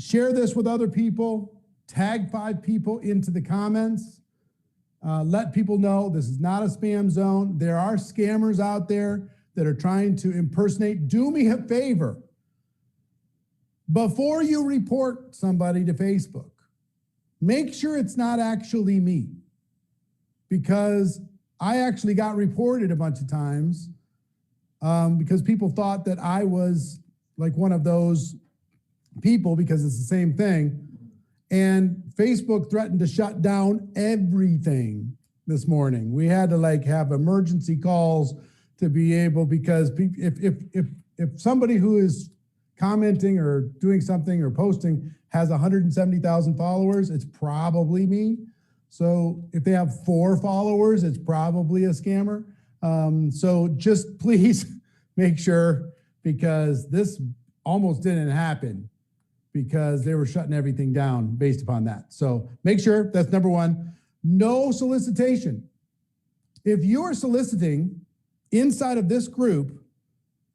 Share this with other people. Tag 5 people into the comments. Let people know this is not a spam zone. There are scammers out there that are trying to impersonate. Do me a favor. Before you report somebody to Facebook, make sure it's not actually me. Because I actually got reported a bunch of times because people thought that I was like one of those people, because it's the same thing. And Facebook threatened to shut down everything this morning. We had to like have emergency calls to be able, because if somebody who is commenting or doing something or posting has 170,000 followers, it's probably me. So if they have 4 followers, it's probably a scammer. So just please make sure, because this almost didn't happen because they were shutting everything down based upon that. So make sure that's number 1. No solicitation. If you're soliciting inside of this group,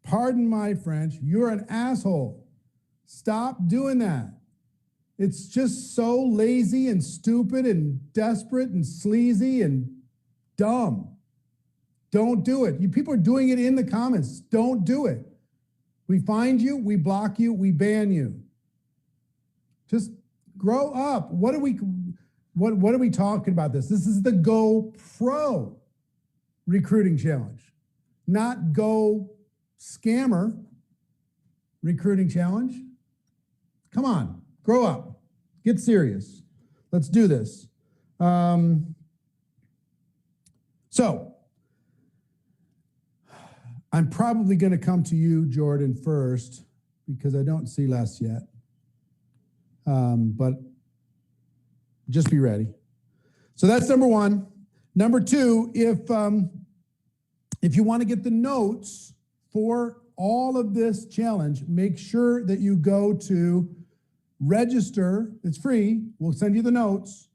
pardon my French, you're an asshole. Stop doing that. It's just so lazy and stupid and desperate and sleazy and dumb. Don't do it. You people are doing it in the comments. Don't do it. We find you, we block you, we ban you. Just grow up. What are we talking about this? This is the Go Pro recruiting challenge, not Go Scammer recruiting challenge. Come on, grow up, get serious. Let's do this. So I'm probably going to come to you, Jordan, first, because I don't see Les yet. But just be ready. So that's number 1. Number 2, if you want to get the notes for all of this challenge, make sure that you go to register. It's free. We'll send you the notes.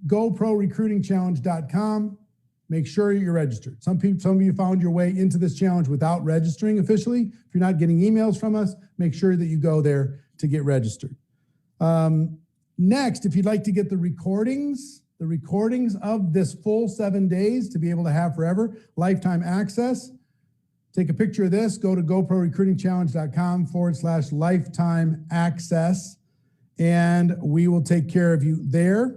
GoProRecruitingChallenge.com. Make sure you're registered. Some of you found your way into this challenge without registering officially. If you're not getting emails from us, make sure that you go there to get registered. Next, if you'd like to get the recordings of this full 7 days to be able to have forever, lifetime access, take a picture of this, go to GoProRecruitingChallenge.com/lifetime access, and we will take care of you there.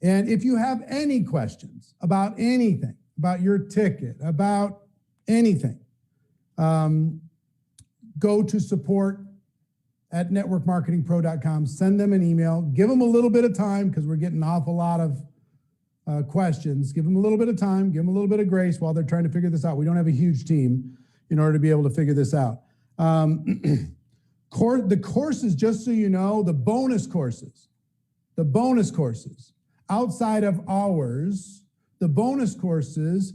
And if you have any questions about anything, about your ticket, about anything, go to support@networkmarketingpro.com, send them an email, give them a little bit of time, because we're getting an awful lot of questions. Give them a little bit of time, give them a little bit of grace while they're trying to figure this out. We don't have a huge team in order to be able to figure this out. The courses, just so you know, the bonus courses, outside of ours, the bonus courses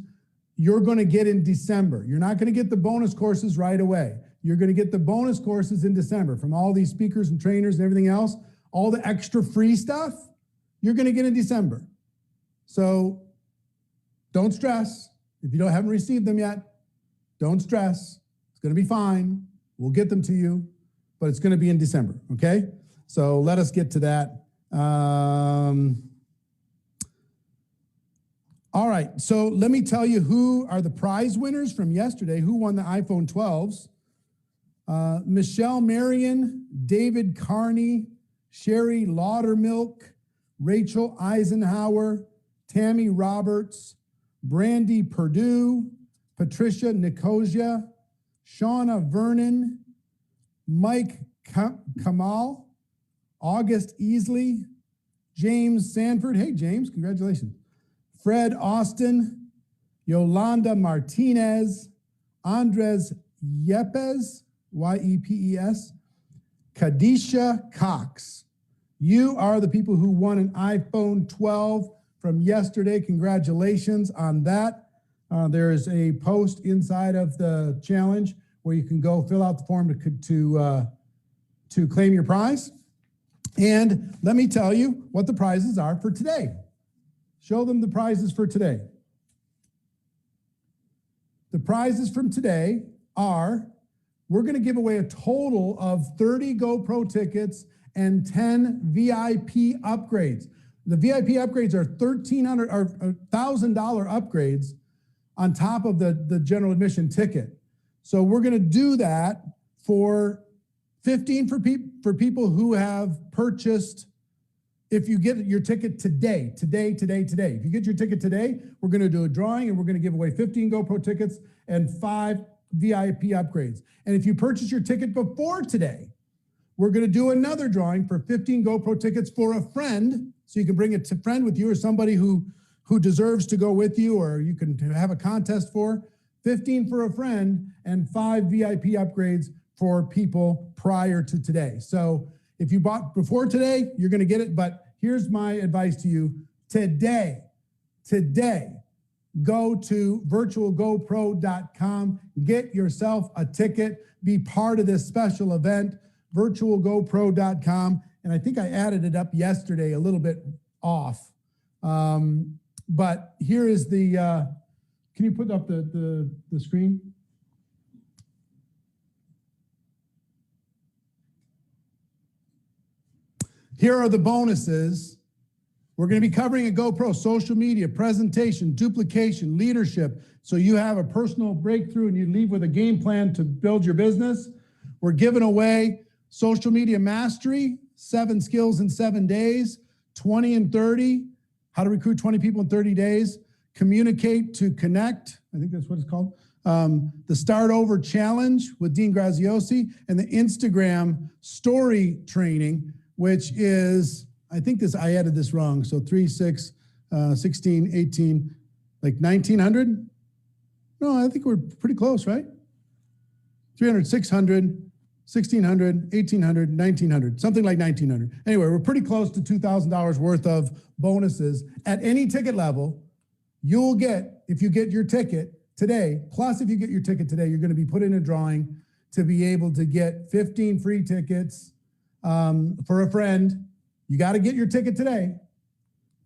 you're going to get in December. You're not going to get the bonus courses right away. You're going to get the bonus courses in December from all these speakers and trainers and everything else. All the extra free stuff you're going to get in December. So don't stress. If you haven't received them yet, don't stress. It's going to be fine. We'll get them to you, but it's going to be in December, okay? So let us get to that. All right, so let me tell you who are the prize winners from yesterday, who won the iPhone 12s. Michelle Marion, David Carney, Sherry Laudermilk, Rachel Eisenhower, Tammy Roberts, Brandy Purdue, Patricia Nicosia, Shauna Vernon, Mike Kamal, August Easley, James Sanford. Hey, James, congratulations. Fred Austin, Yolanda Martinez, Andres Yepes, Y-E-P-E-S, Kadisha Cox. You are the people who won an iPhone 12 from yesterday. Congratulations on that. There is a post inside of the challenge where you can go fill out the form to claim your prize. And let me tell you what the prizes are for today. Show them the prizes for today. The prizes from today are we're going to give away a total of 30 GoPro tickets and 10 VIP upgrades. The VIP upgrades are $1,300 or $1,000 upgrades on top of the general admission ticket. So we're going to do that for 15 for people who have purchased. If you get your ticket today. If you get your ticket today, we're going to do a drawing and we're going to give away 15 GoPro tickets and 5 VIP upgrades. And if you purchase your ticket before today, we're going to do another drawing for 15 GoPro tickets for a friend. So you can bring a friend with you or somebody who deserves to go with you, or you can have a contest for 15 for a friend and 5 VIP upgrades for people prior to today. So if you bought before today, you're going to get it. But here's my advice to you. Today, go to virtualgopro.com, get yourself a ticket, be part of this special event, virtualgopro.com. And I think I added it up yesterday a little bit off. But here is the, can you put up the screen? Here are the bonuses. We're going to be covering a GoPro, social media, presentation, duplication, leadership. So you have a personal breakthrough and you leave with a game plan to build your business. We're giving away social media mastery, 7 skills in 7 days, 20 in 30, how to recruit 20 people in 30 days, communicate to connect. I think that's what it's called. The Start Over Challenge with Dean Graziosi, and the Instagram story training, which is, I think I added this wrong. So 3, 6, 16, 18, like 1900. No, I think we're pretty close, right? 300, 600, 1600, 1800, 1900, something like 1900. Anyway, we're pretty close to $2,000 worth of bonuses at any ticket level. You'll get, if you get your ticket today, plus if you get your ticket today, you're going to be put in a drawing to be able to get 15 free tickets for a friend. You got to get your ticket today.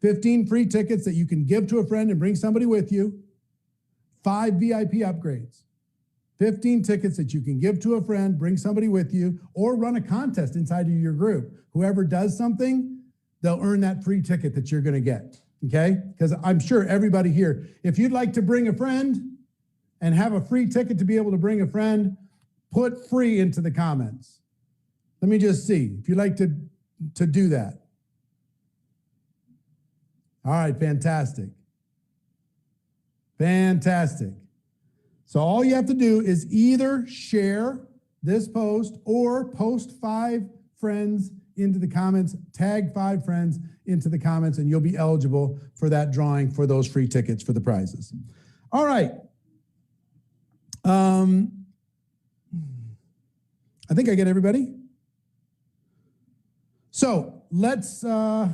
15 free tickets that you can give to a friend and bring somebody with you. 5 VIP upgrades. 15 tickets that you can give to a friend, bring somebody with you, or run a contest inside of your group. Whoever does something, they'll earn that free ticket that you're going to get. Okay? Because I'm sure everybody here, if you'd like to bring a friend and have a free ticket to be able to bring a friend, put free into the comments. Let me just see if you'd like to do that. All right, fantastic. Fantastic. So all you have to do is either share this post or post 5 friends into the comments, tag 5 friends into the comments, and you'll be eligible for that drawing for those free tickets for the prizes. All right. I think I get everybody. So let's start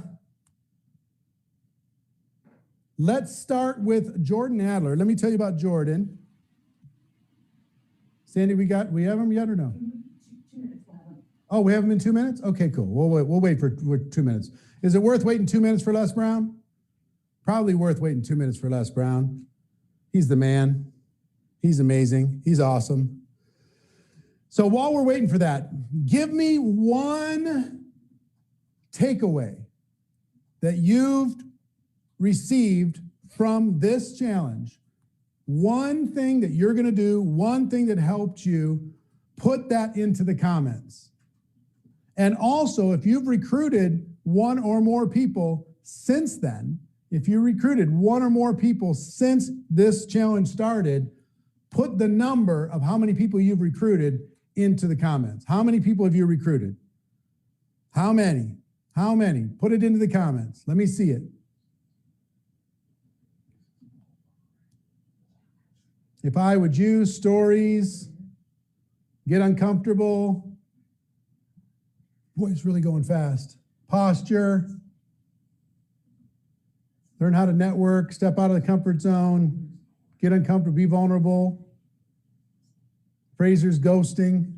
with Jordan Adler. Let me tell you about Jordan. Sandy, we have him yet or no? 2 minutes. Oh, we have him in 2 minutes? Okay, cool. We'll wait for 2 minutes. Is it worth waiting 2 minutes for Les Brown? Probably worth waiting 2 minutes for Les Brown. He's the man. He's amazing. He's awesome. So while we're waiting for that, give me one takeaway that you've received from this challenge. One thing that you're going to do, one thing that helped you, put that into the comments. And also, if you've recruited 1 or more people since then, if you recruited 1 or more people since this challenge started, put the number of how many people you've recruited into the comments. How many people have you recruited? How many? How many? Put it into the comments. Let me see it. If I would use stories, get uncomfortable. Boy, it's really going fast. Posture. Learn how to network, step out of the comfort zone, get uncomfortable, be vulnerable. Fraser's ghosting,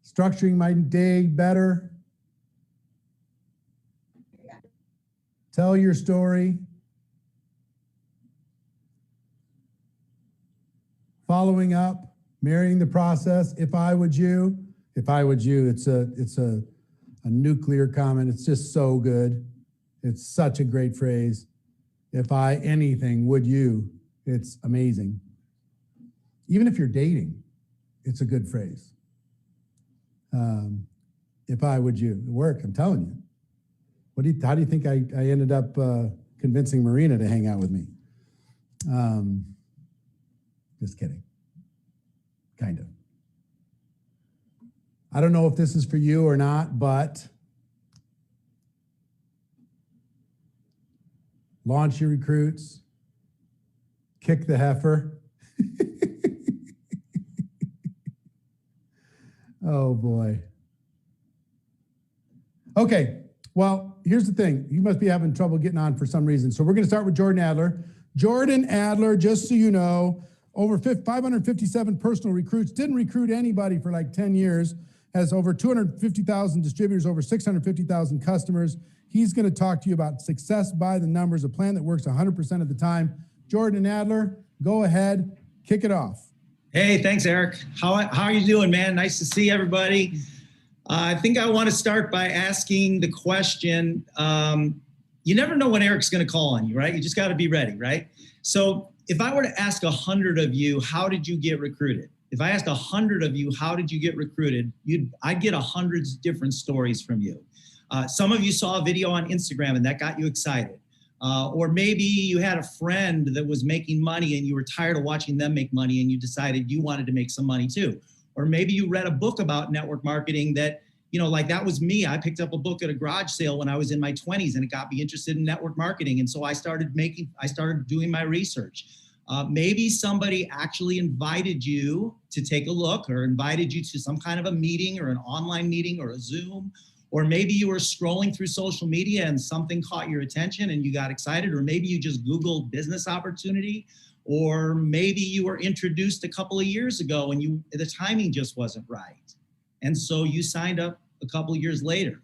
structuring my day better. Tell your story. Following up, Marrying the process. If I would you, it's a nuclear comment. It's just so good. It's such a great phrase. If I anything, would you? It's amazing. Even if you're dating, it's a good phrase. If I would you, it worked, I'm telling you. How do you think I ended up convincing Marina to hang out with me? Just kidding. Kind of. I don't know if this is for you or not, but launch your recruits, kick the heifer. Oh boy. Okay, well, here's the thing. You must be having trouble getting on for some reason. So we're going to start with Jordan Adler. Jordan Adler, just so you know, over 557 personal recruits, didn't recruit anybody for like 10 years, has over 250,000 distributors, over 650,000 customers. He's going to talk to you about success by the numbers, a plan that works 100% of the time. Jordan Adler, go ahead, kick it off. Hey, thanks, Eric. How are you doing, man? Nice to see everybody. I think I want to start by asking the question, you never know when Eric's going to call on you, right? You just got to be ready, right? So if I were to ask 100 of you, how did you get recruited? If I asked 100 of you, how did you get recruited? I'd get 100 different stories from you. Some of you saw a video on Instagram and that got you excited. Or maybe you had a friend that was making money and you were tired of watching them make money and you decided you wanted to make some money too. Or maybe you read a book about network marketing that, like that was me. I picked up a book at a garage sale when I was in my 20s and it got me interested in network marketing. And so I started doing my research. Maybe somebody actually invited you to take a look or invited you to some kind of a meeting or an online meeting or a Zoom. Or maybe you were scrolling through social media and something caught your attention and you got excited. Or maybe you just Googled business opportunity. Or maybe you were introduced a couple of years ago and the timing just wasn't right. And so you signed up a couple of years later.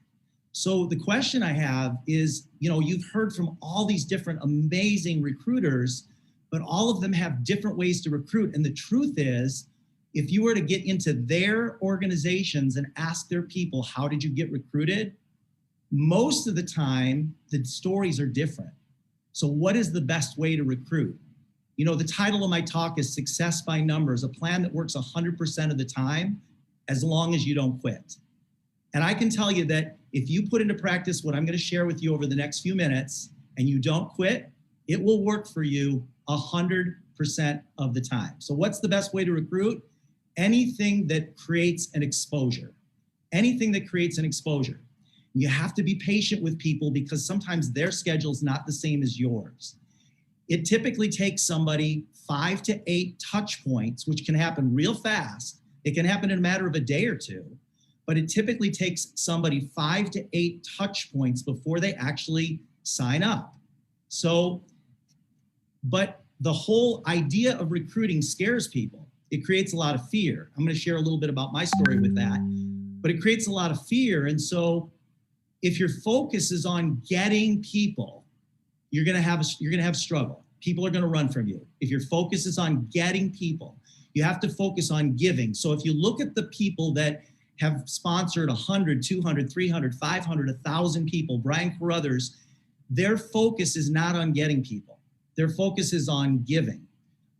So the question I have is, you've heard from all these different amazing recruiters, but all of them have different ways to recruit. And the truth is, if you were to get into their organizations and ask their people, how did you get recruited? Most of the time, the stories are different. So what is the best way to recruit? The title of my talk is Success by Numbers, a plan that works 100% of the time, as long as you don't quit. And I can tell you that if you put into practice what I'm going to share with you over the next few minutes and you don't quit, it will work for you 100% of the time. So what's the best way to recruit? Anything that creates an exposure. Anything that creates an exposure. You have to be patient with people because sometimes their schedule's not the same as yours. It typically takes somebody 5 to 8 touch points, which can happen real fast. It can happen in a matter of a day or two, but it typically takes somebody 5 to 8 touch points before they actually sign up. So, but the whole idea of recruiting scares people. It creates a lot of fear. I'm going to share a little bit about my story with that, but it creates a lot of fear. And so if your focus is on getting people, you're going to have struggle. People are going to run from you. If your focus is on getting people, you have to focus on giving. So if you look at the people that have sponsored 100, 200, 300, 500, 1,000 people, Brian Carruthers, their focus is not on getting people. Their focus is on giving.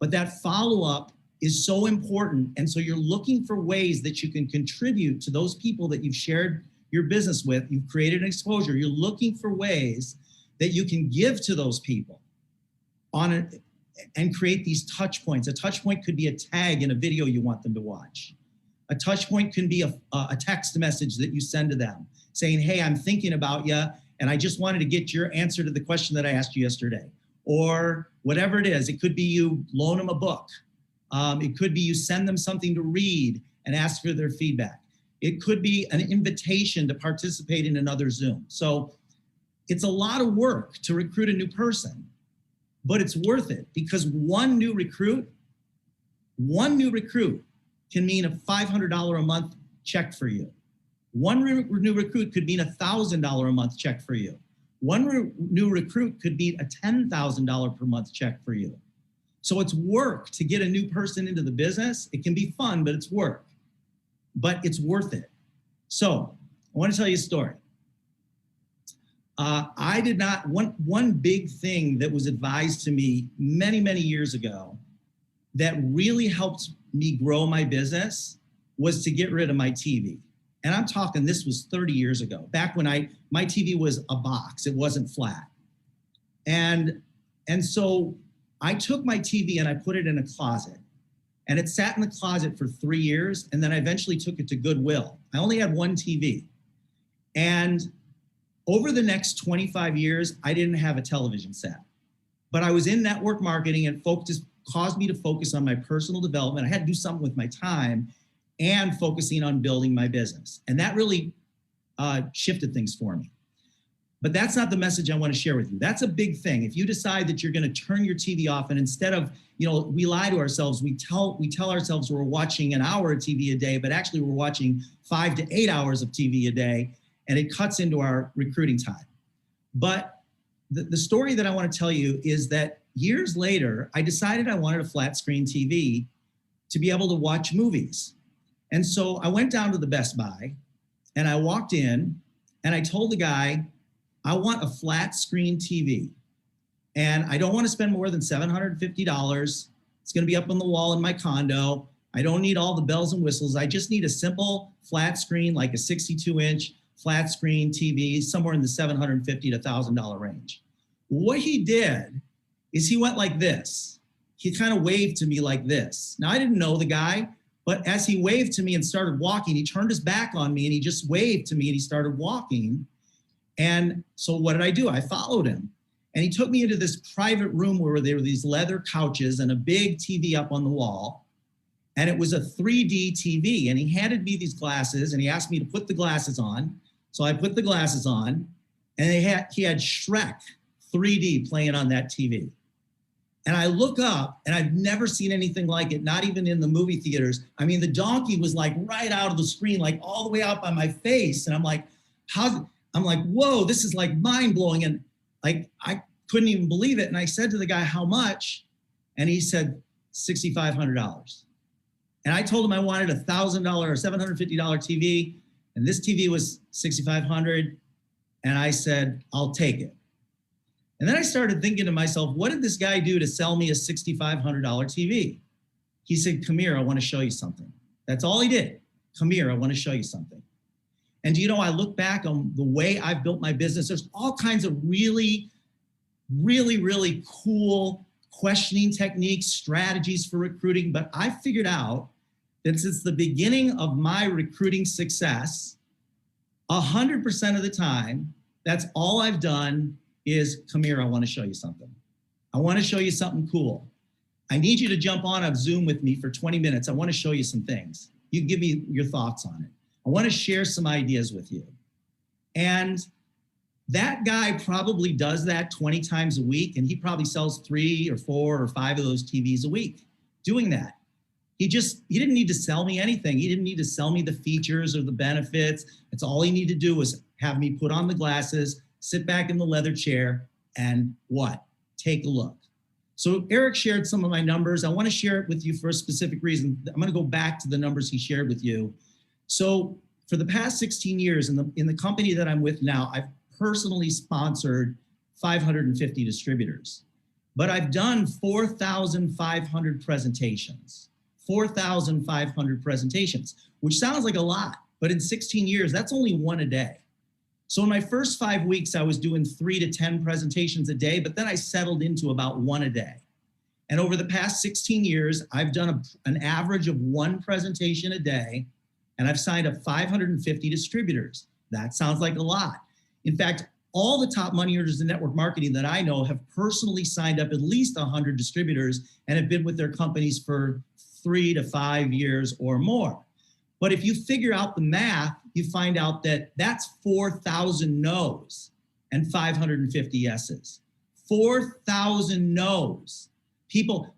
But that follow-up is so important. And so you're looking for ways that you can contribute to those people that you've shared your business with. You've created an exposure. You're looking for ways that you can give to those people and create these touch points. A touch point could be a tag in a video you want them to watch. A touch point can be a text message that you send to them saying, hey, I'm thinking about you, and I just wanted to get your answer to the question that I asked you yesterday. Or whatever it is. It could be you loan them a book. It could be you send them something to read and ask for their feedback. It could be an invitation to participate in another Zoom. So it's a lot of work to recruit a new person, but it's worth it because one new recruit can mean a $500 a month check for you. One new recruit could mean a $1,000 a month check for you. One new recruit could mean a $10,000 per month check for you. So it's work to get a new person into the business. It can be fun, but it's work, but it's worth it. So I want to tell you a story. I did not, one big thing that was advised to me many, many years ago that really helped me grow my business was to get rid of my TV. And I'm talking, this was 30 years ago, back when my TV was a box, it wasn't flat. And so I took my TV and I put it in a closet, and it sat in the closet for 3 years. And then I eventually took it to Goodwill. I only had one TV. And over the next 25 years, I didn't have a television set, but I was in network marketing, and just caused me to focus on my personal development. I had to do something with my time and focusing on building my business. And that really shifted things for me. But that's not the message I want to share with you. That's a big thing. If you decide that you're going to turn your TV off, and instead of, we lie to ourselves, we tell ourselves we're watching an hour of TV a day, but actually we're watching 5 to 8 hours of TV a day, and it cuts into our recruiting time. But the story that I want to tell you is that years later, I decided I wanted a flat screen TV to be able to watch movies. And so I went down to the Best Buy, and I walked in, and I told the guy, I want a flat screen TV, and I don't want to spend more than $750. It's going to be up on the wall in my condo. I don't need all the bells and whistles. I just need a simple flat screen, like a 62-inch flat screen TV, somewhere in the $750 to $1,000 range. What he did is he went like this. He kind of waved to me like this. Now, I didn't know the guy, but as he waved to me and started walking, he turned his back on me and he just waved to me and he started walking. And so what did I do? I followed him, and he took me into this private room where there were these leather couches and a big TV up on the wall. And it was a 3D TV, and he handed me these glasses, and he asked me to put the glasses on. So I put the glasses on, and he had Shrek 3D playing on that TV. And I look up, and I've never seen anything like it, not even in the movie theaters. I mean, the donkey was like right out of the screen, like all the way out by my face. And I'm like, whoa, this is like mind blowing. And like, I couldn't even believe it. And I said to the guy, how much? And he said, $6,500. And I told him I wanted $1,000 or $750 TV. And this TV was $6,500. And I said, I'll take it. And then I started thinking to myself, what did this guy do to sell me a $6,500 TV? He said, come here, I want to show you something. That's all he did. Come here, I want to show you something. And I look back on the way I've built my business. There's all kinds of really, really, really cool questioning techniques, strategies for recruiting. But I figured out that since the beginning of my recruiting success, 100% of the time, that's all I've done is, come here, I want to show you something. I want to show you something cool. I need you to jump on a Zoom with me for 20 minutes. I want to show you some things. You give me your thoughts on it. I want to share some ideas with you. And that guy probably does that 20 times a week, and he probably sells 3 or 4 or 5 of those TVs a week doing that. He didn't need to sell me anything. He didn't need to sell me the features or the benefits. It's all he needed to do was have me put on the glasses, sit back in the leather chair, and take a look. So Eric shared some of my numbers. I want to share it with you for a specific reason. I'm going to go back to the numbers he shared with you. So for the past 16 years in the company that I'm with now, I've personally sponsored 550 distributors, but I've done 4,500 presentations, 4,500 presentations, which sounds like a lot, but in 16 years, that's only one a day. So in my first 5 weeks, I was doing 3 to 10 presentations a day, but then I settled into about 1 a day. And over the past 16 years, I've done an average of 1 presentation a day, and I've signed up 550 distributors. That sounds like a lot. In fact, all the top money earners in network marketing that I know have personally signed up at least 100 distributors and have been with their companies for 3 to 5 years or more. But if you figure out the math, you find out that that's 4,000 no's and 550 yeses. 4,000 no's. People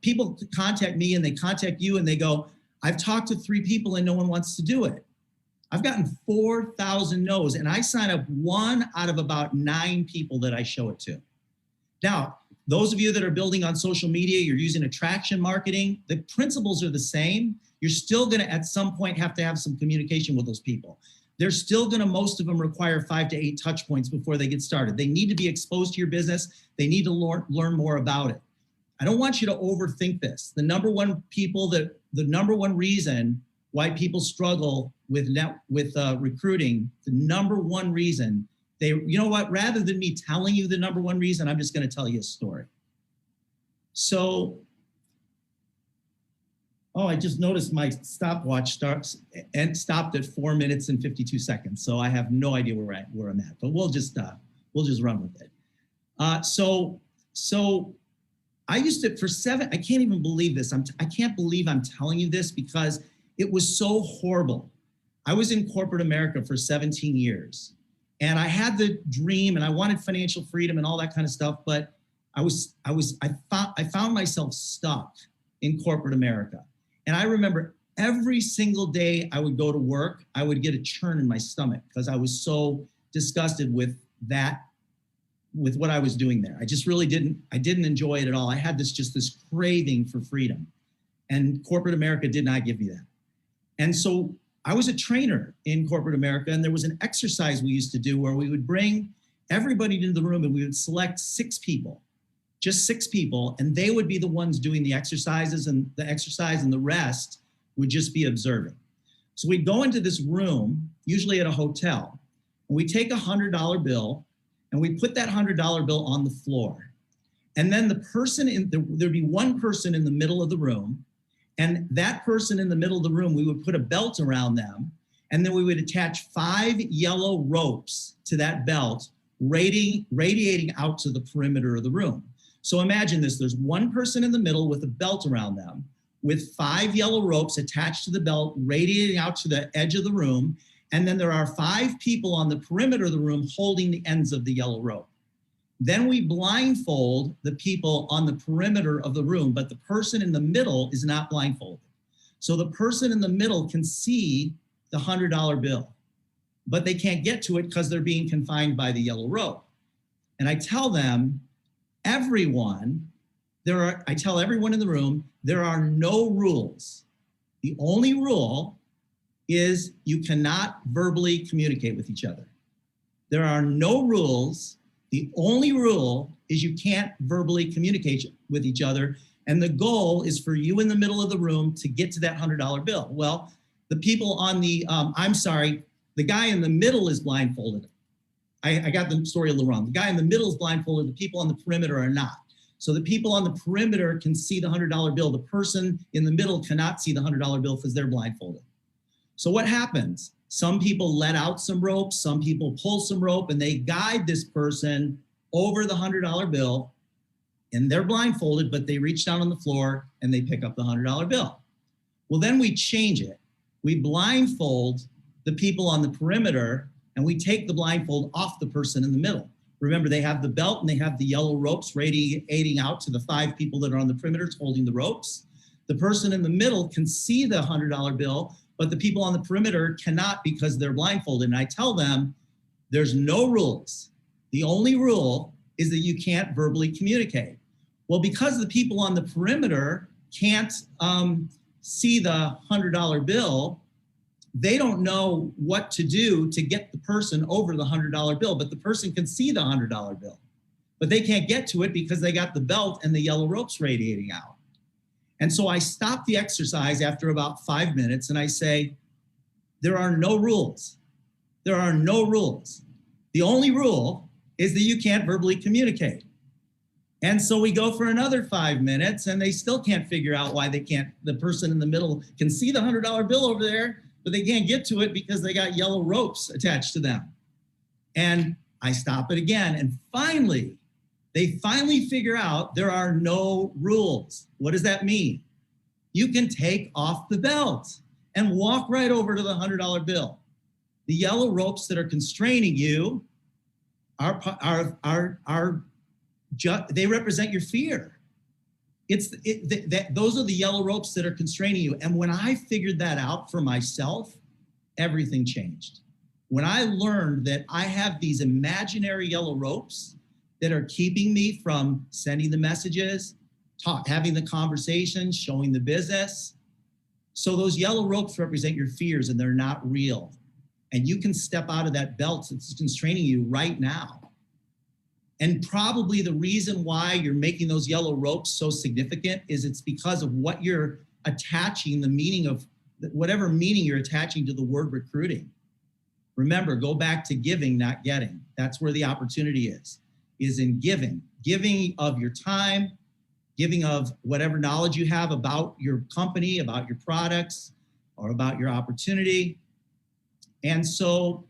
contact me and they contact you and they go, I've talked to 3 people and no one wants to do it. I've gotten 4,000 no's, and I sign up 1 out of about 9 people that I show it to. Now, Those of you that are building on social media, you're using attraction marketing, the principles are the same. You're still gonna at some point have to have some communication with those people. They're still gonna, most of them require 5 to 8 touch points before they get started. They need to be exposed to your business. They need to learn more about it. I don't want you to overthink this. The number one reason why people struggle with recruiting, the number one reason, you know what, rather than me telling you the number one reason, I'm just gonna tell you a story. So, oh, I just noticed my stopwatch stopped at 4 minutes and 52 seconds. So I have no idea where I'm at, but we'll just run with it. So I used to, I can't even believe this. I can't believe I'm telling you this because it was so horrible. I was in corporate America for 17 years and I had the dream and I wanted financial freedom and all that kind of stuff, but I found myself stuck in corporate America. And I remember every single day I would go to work, I would get a churn in my stomach because I was so disgusted with what I was doing there. I just really didn't enjoy it at all. I had this craving for freedom, and corporate America did not give me that. And so I was a trainer in corporate America, and there was an exercise we used to do where we would bring everybody into the room and we would select 6 people, just 6 people, and they would be the ones doing the exercises, and the rest would just be observing. So we'd go into this room, usually at a hotel, and we take a $100 bill and we put that $100 bill on the floor. And then there'd be one person in the middle of the room, and that person in the middle of the room, we would put a belt around them, and then we would attach 5 yellow ropes to that belt, radiating out to the perimeter of the room. So imagine this, there's one person in the middle with a belt around them, with 5 yellow ropes attached to the belt, radiating out to the edge of the room, and then there are 5 people on the perimeter of the room holding the ends of the yellow rope. Then we blindfold the people on the perimeter of the room, but the person in the middle is not blindfolded. So the person in the middle can see the $100 bill, but they can't get to it because they're being confined by the yellow rope. And I tell them, I tell everyone in the room, there are no rules. The only rule is you cannot verbally communicate with each other. There are no rules. The only rule is you can't verbally communicate with each other. And the goal is for you in the middle of the room to get to that $100 bill. Well, the people on the, the guy in the middle is blindfolded. I got the story a little wrong. The guy in the middle is blindfolded. The people on the perimeter are not. So the people on the perimeter can see the $100 bill. The person in the middle cannot see the $100 bill because they're blindfolded. So what happens? Some people let out some rope, some people pull some rope, and they guide this person over the $100 bill, and they're blindfolded, but they reach down on the floor and they pick up the $100 bill. Well, then we change it. We blindfold the people on the perimeter, and we take the blindfold off the person in the middle. Remember, they have the belt and they have the yellow ropes radiating out to the 5 people that are on the perimeters holding the ropes. The person in the middle can see the $100 bill, but the people on the perimeter cannot because they're blindfolded. And I tell them, there's no rules. The only rule is that you can't verbally communicate. Well, because the people on the perimeter can't see the $100 bill, they don't know what to do to get the person over the $100 bill, but the person can see the $100 bill. But they can't get to it because they got the belt and the yellow ropes radiating out. And so I stop the exercise after about 5 minutes and I say, there are no rules. There are no rules. The only rule is that you can't verbally communicate. And so we go for another 5 minutes and they still can't figure out why the person in the middle can see the $100 bill over there, but they can't get to it because they got yellow ropes attached to them. And I stop it again. And finally, they figure out there are no rules. What does that mean? You can take off the belt and walk right over to the $100 bill. The yellow ropes that are constraining you they represent your fear. Those are the yellow ropes that are constraining you. And when I figured that out for myself, everything changed. When I learned that I have these imaginary yellow ropes that are keeping me from sending the messages, having the conversations, showing the business. So those yellow ropes represent your fears and they're not real. And you can step out of that belt that's constraining you right now. And probably the reason why you're making those yellow ropes so significant is it's because of what you're attaching, the meaning of whatever meaning you're attaching to the word recruiting. Remember, go back to giving, not getting. That's where the opportunity is in giving. Giving of your time, giving of whatever knowledge you have about your company, about your products, or about your opportunity. And so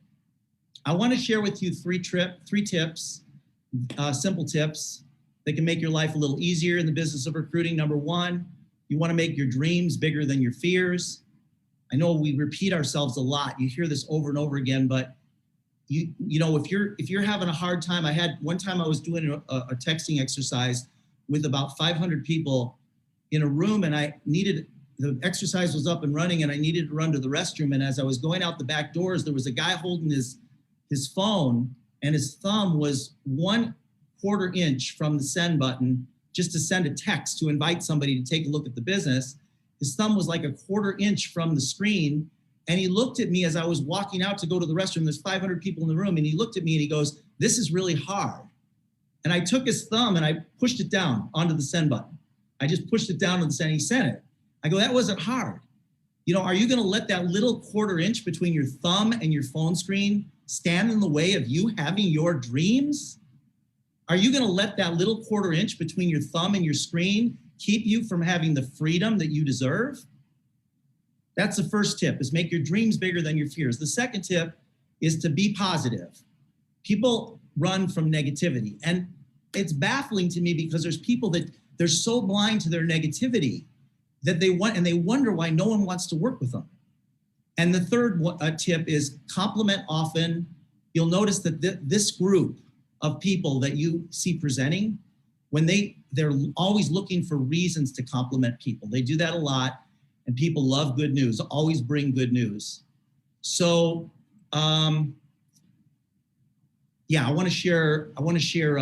I want to share with you three tips, simple tips that can make your life a little easier in the business of recruiting. Number one, you want to make your dreams bigger than your fears. I know we repeat ourselves a lot. You hear this over and over again, but you know, if you're having a hard time, one time I was doing a texting exercise with about 500 people in a room, and the exercise was up and running, and I needed to run to the restroom. And as I was going out the back doors, there was a guy holding his phone, and his thumb was 1/4 inch from the send button just to send a text to invite somebody to take a look at the business. His thumb was like 1/4 inch from the screen. And he looked at me as I was walking out to go to the restroom. There's 500 people in the room. And he looked at me and he goes, "This is really hard." And I took his thumb and I pushed it down onto the send button. I just pushed it down on the send. He sent it. I go, "That wasn't hard." You know, are you going to let that little 1/4 inch between your thumb and your phone screen stand in the way of you having your dreams? Are you going to let that little 1/4 inch between your thumb and your screen keep you from having the freedom that you deserve? That's the first tip, is make your dreams bigger than your fears. The second tip is to be positive. People run from negativity. And it's baffling to me because there's people that they're so blind to their negativity that they wonder why no one wants to work with them. And the third tip is compliment often. You'll notice that this group of people that you see presenting, when they're always looking for reasons to compliment people. They do that a lot, and people love good news. Always bring good news. So, I want to share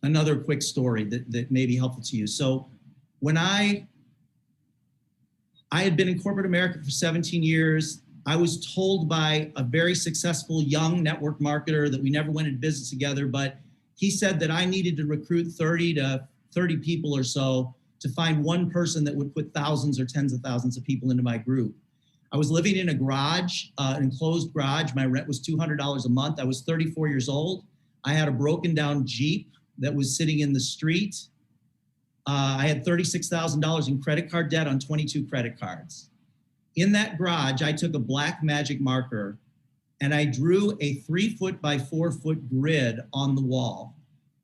another quick story that may be helpful to you. So, when I had been in corporate America for 17 years. I was told by a very successful young network marketer that we never went into business together, but he said that I needed to recruit 30 people or so to find one person that would put thousands or tens of thousands of people into my group. I was living in a garage, an enclosed garage. My rent was $200 a month. I was 34 years old. I had a broken down Jeep that was sitting in the street. I had $36,000 in credit card debt on 22 credit cards. In that garage, I took a black magic marker and I drew a 3-foot by 4-foot grid on the wall.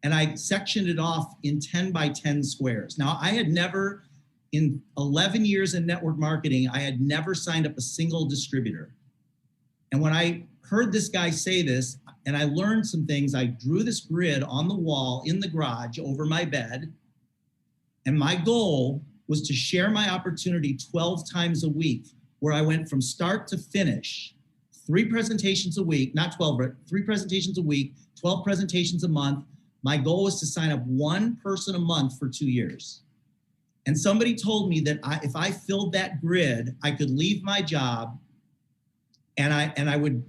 And I sectioned it off in 10 by 10 squares. Now, I had never, in 11 years in network marketing, I had never signed up a single distributor. And when I heard this guy say this, and I learned some things, I drew this grid on the wall in the garage over my bed. And my goal was to share my opportunity 12 times a week, where I went from start to finish, 3 presentations a week, not 12, but 3 presentations a week, 12 presentations a month. My goal was to sign up one person a month for 2 years. And somebody told me that if I filled that grid, I could leave my job and I would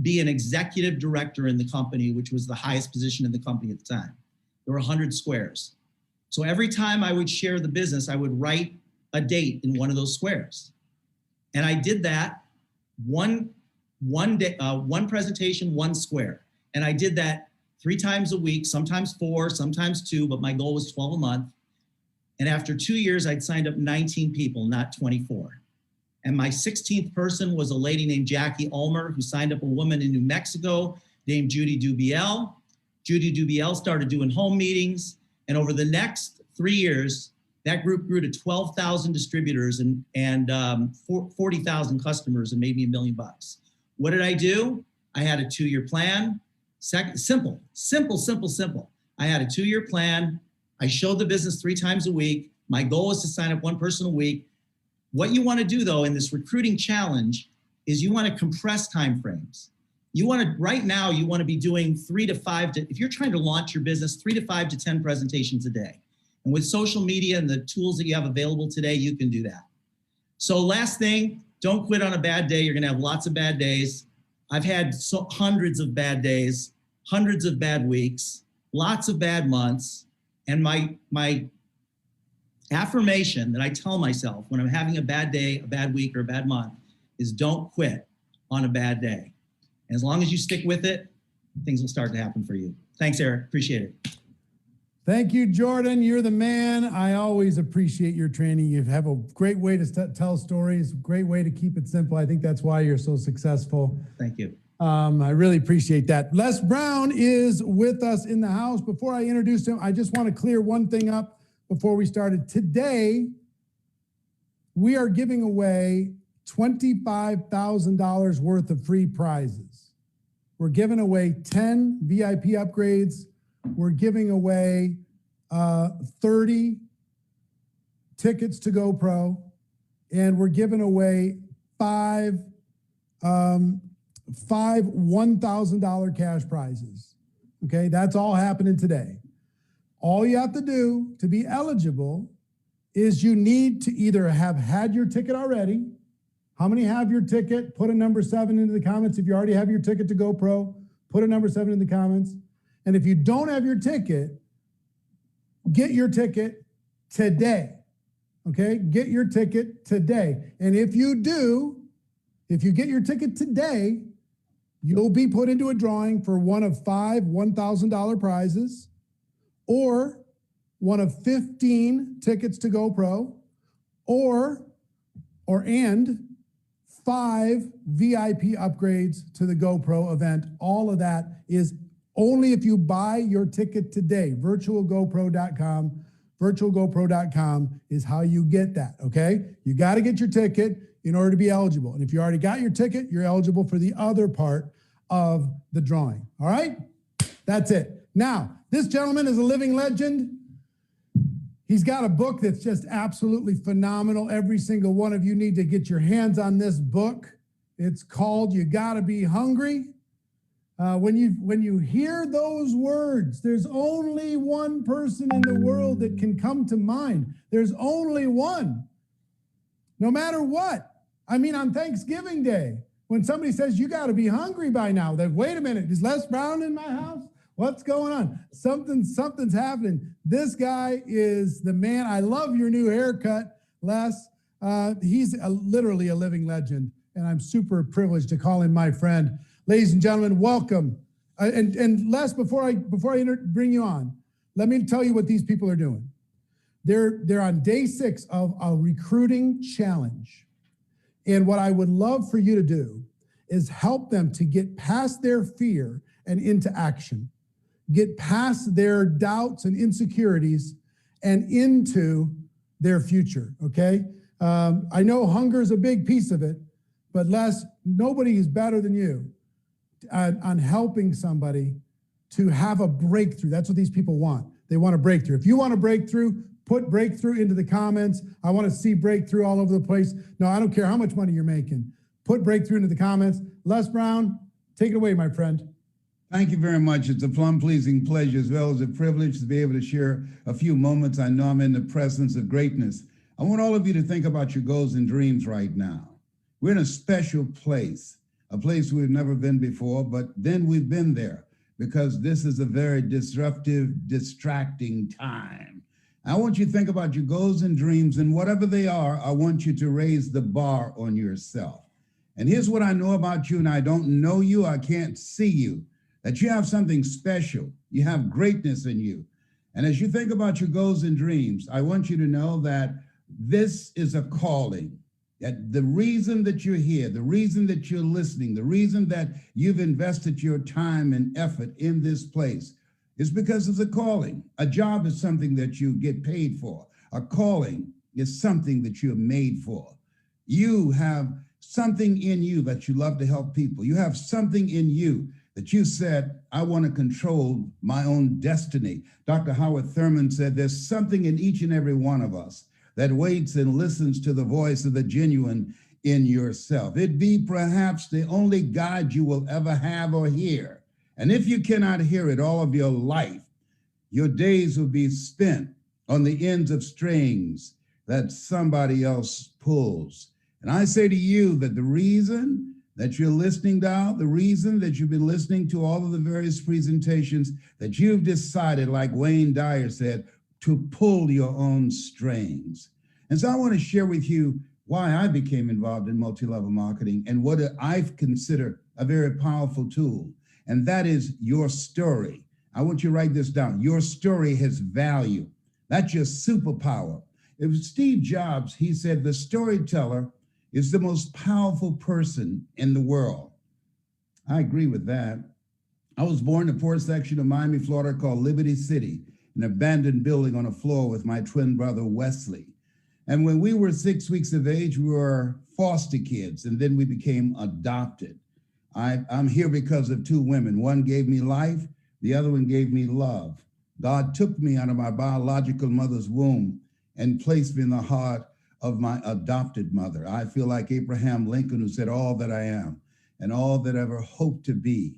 be an executive director in the company, which was the highest position in the company at the time. There were 100 squares. So every time I would share the business, I would write a date in one of those squares. And I did that one day, one presentation, one square. And I did that 3 times a week, sometimes 4, sometimes 2, but my goal was 12 a month. And after 2 years, I'd signed up 19 people, not 24. And my 16th person was a lady named Jackie Ulmer, who signed up a woman in New Mexico named Judy Dubiel. Judy Dubiel started doing home meetings. And over the next 3 years, that group grew to 12,000 distributors and 40,000 customers and maybe $1 million. What did I do? I had a 2-year plan. Simple. I had a 2-year plan. I showed the business 3 times a week. My goal is to sign up one person a week. What you want to do, though, in this recruiting challenge is you want to compress timeframes. right now, you want to be doing 3 to 5 if you're trying to launch your business, 3 to 5 to 10 presentations a day. And with social media and the tools that you have available today, you can do that. So last thing, don't quit on a bad day. You're going to have lots of bad days. I've had hundreds of bad days, hundreds of bad weeks, lots of bad months. And my affirmation that I tell myself when I'm having a bad day, a bad week, or a bad month is don't quit on a bad day. And as long as you stick with it, things will start to happen for you. Thanks, Eric. Appreciate it. Thank you, Jordan. You're the man. I always appreciate your training. You have a great way to tell stories, great way to keep it simple. I think that's why you're so successful. Thank you. I really appreciate that. Les Brown is with us in the house. Before I introduce him, I just want to clear one thing up before we started. Today, we are giving away $25,000 worth of free prizes. We're giving away 10 VIP upgrades. We're giving away 30 tickets to GoPro, and we're giving away five $1,000 cash prizes. Okay, that's all happening today. All you have to do to be eligible is you need to either have had your ticket already. How many have your ticket? Put a number 7 into the comments. If you already have your ticket to GoPro, put a number 7 in the comments. And if you don't have your ticket, get your ticket today. Okay, get your ticket today. And if you do, if you get your ticket today, you'll be put into a drawing for one of 5 $1,000 prizes, or one of 15 tickets to GoPro, and 5 VIP upgrades to the GoPro event. All of that is only if you buy your ticket today. virtualgopro.com. virtualgopro.com is how you get that, okay? You got to get your ticket in order to be eligible. And if you already got your ticket, you're eligible for the other part of the drawing, all right? That's it. Now, this gentleman is a living legend. He's got a book that's just absolutely phenomenal. Every single one of you need to get your hands on this book. It's called You Gotta Be Hungry. When you hear those words, there's only one person in the world that can come to mind. There's only one. No matter what. I mean, on Thanksgiving Day, when somebody says, you got to be hungry by now, then wait a minute, is Les Brown in my house? What's going on? Something's happening. This guy is the man. I love your new haircut, Les. He's literally a living legend, and I'm super privileged to call him my friend. Ladies and gentlemen, welcome. And Les, before I bring you on, let me tell you what these people are doing. They're on day 6 of a recruiting challenge. And what I would love for you to do is help them to get past their fear and into action. Get past their doubts and insecurities and into their future, okay? I know hunger is a big piece of it, but Les, nobody is better than you on helping somebody to have a breakthrough. That's what these people want. They want a breakthrough. If you want a breakthrough, put breakthrough into the comments. I want to see breakthrough all over the place. No, I don't care how much money you're making. Put breakthrough into the comments. Les Brown, take it away, my friend. Thank you very much. It's a plum-pleasing pleasure as well as a privilege to be able to share a few moments. I know I'm in the presence of greatness. I want all of you to think about your goals and dreams right now. We're in a special place, a place we've never been before, but then we've been there because this is a very disruptive, distracting time. I want you to think about your goals and dreams, and whatever they are, I want you to raise the bar on yourself. And here's what I know about you, and I don't know you, I can't see you, that you have something special. You have greatness in you. And as you think about your goals and dreams, I want you to know that this is a calling, that the reason that you're here, the reason that you're listening, the reason that you've invested your time and effort in this place is because of the calling. A job is something that you get paid for. A calling is something that you're made for. You have something in you that you love to help people. You have something in you that you said, I want to control my own destiny. Dr. Howard Thurman said there's something in each and every one of us that waits and listens to the voice of the genuine in yourself. It be perhaps the only God you will ever have or hear. And if you cannot hear it all of your life, your days will be spent on the ends of strings that somebody else pulls. And I say to you that the reason that you're listening now, the reason that you've been listening to all of the various presentations, that you've decided, like Wayne Dyer said, to pull your own strings. And so I want to share with you why I became involved in multi-level marketing and what I consider a very powerful tool. And that is your story. I want you to write this down. Your story has value. That's your superpower. It was Steve Jobs. He said, the storyteller is the most powerful person in the world. I agree with that. I was born in the poor section of Miami, Florida called Liberty City, an abandoned building on a floor with my twin brother, Wesley. And when we were 6 weeks of age, we were foster kids, and then we became adopted. I'm here because of two women. One gave me life, the other one gave me love. God took me out of my biological mother's womb and placed me in the heart of my adopted mother. I feel like Abraham Lincoln, who said, all that I am and all that I ever hope to be,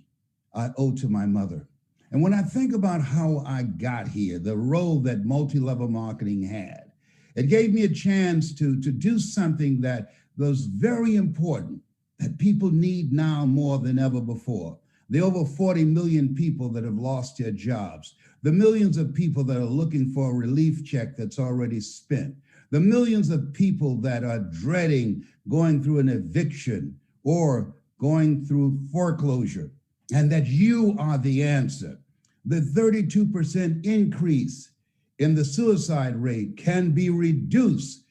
I owe to my mother. And when I think about how I got here, the role that multi-level marketing had, it gave me a chance to do something that was very important, that people need now more than ever before. The over 40 million people that have lost their jobs, the millions of people that are looking for a relief check that's already spent, the millions of people that are dreading going through an eviction or going through foreclosure, and that you are the answer. The 32% increase in the suicide rate can be reduced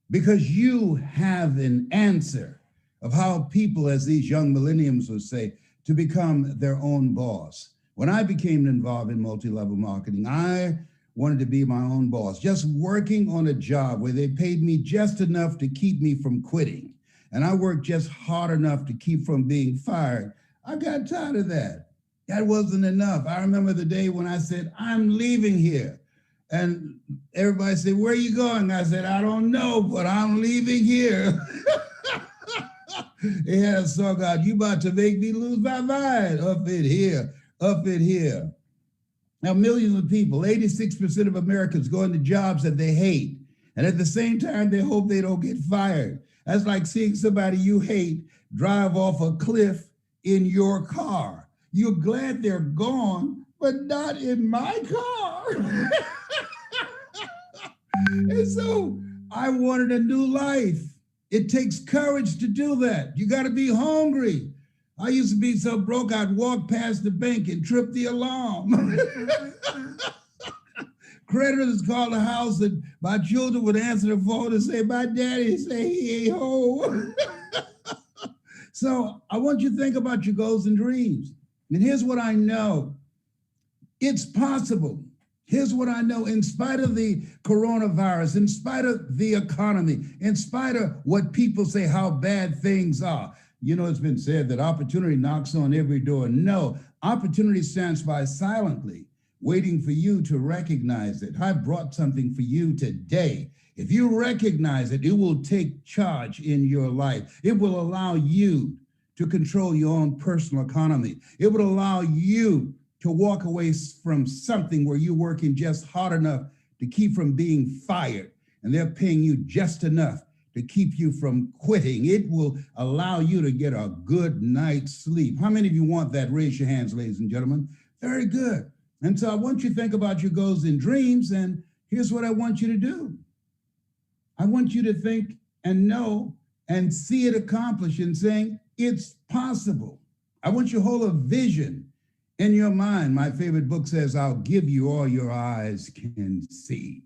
because you have an answer of how people, as these young millennials would say, to become their own boss. When I became involved in multi-level marketing, I wanted to be my own boss, just working on a job where they paid me just enough to keep me from quitting. And I worked just hard enough to keep from being fired. I got tired of that. That wasn't enough. I remember the day when I said, I'm leaving here. And everybody said, where are you going? I said, I don't know, but I'm leaving here. They had a song out, you about to make me lose my mind. Up it here, up it here. Now, millions of people, 86% of Americans go into jobs that they hate. And at the same time, they hope they don't get fired. That's like seeing somebody you hate drive off a cliff in your car. You're glad they're gone, but not in my car. And so I wanted a new life. It takes courage to do that. You got to be hungry. I used to be so broke, I'd walk past the bank and trip the alarm. Creditors called the house and my children would answer the phone and say, my daddy say he ain't home. So I want you to think about your goals and dreams. And here's what I know. It's possible. Here's what I know, in spite of the coronavirus, in spite of the economy, in spite of what people say how bad things are. You know, it's been said that opportunity knocks on every door. No, opportunity stands by silently, waiting for you to recognize it. I brought something for you today. If you recognize it, it will take charge in your life. It will allow you to control your own personal economy. It would allow you to walk away from something where you're working just hard enough to keep from being fired, and they're paying you just enough to keep you from quitting. It will allow you to get a good night's sleep. How many of you want that? Raise your hands, ladies and gentlemen. Very good. And so I want you to think about your goals and dreams, and here's what I want you to do. I want you to think and know and see it accomplished and saying, it's possible. I want you to hold a vision in your mind. My favorite book says, I'll give you all your eyes can see.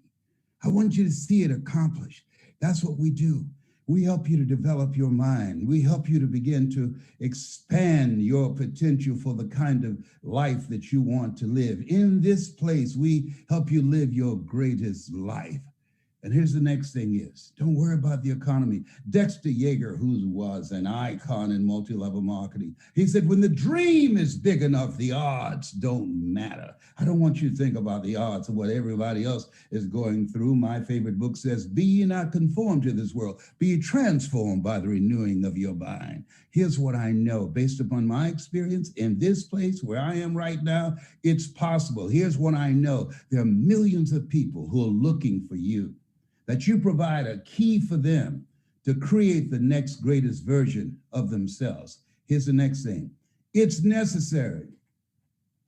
I want you to see it accomplished. That's what we do. We help you to develop your mind. We help you to begin to expand your potential for the kind of life that you want to live. In this place, we help you live your greatest life. And here's the next thing is, don't worry about the economy. Dexter Yeager, who was an icon in multi-level marketing, he said, when the dream is big enough, the odds don't matter. I don't want you to think about the odds of what everybody else is going through. My favorite book says, be ye not conformed to this world, be ye transformed by the renewing of your mind. Here's what I know based upon my experience in this place where I am right now, it's possible. Here's what I know. There are millions of people who are looking for you, that you provide a key for them to create the next greatest version of themselves. Here's the next thing. It's necessary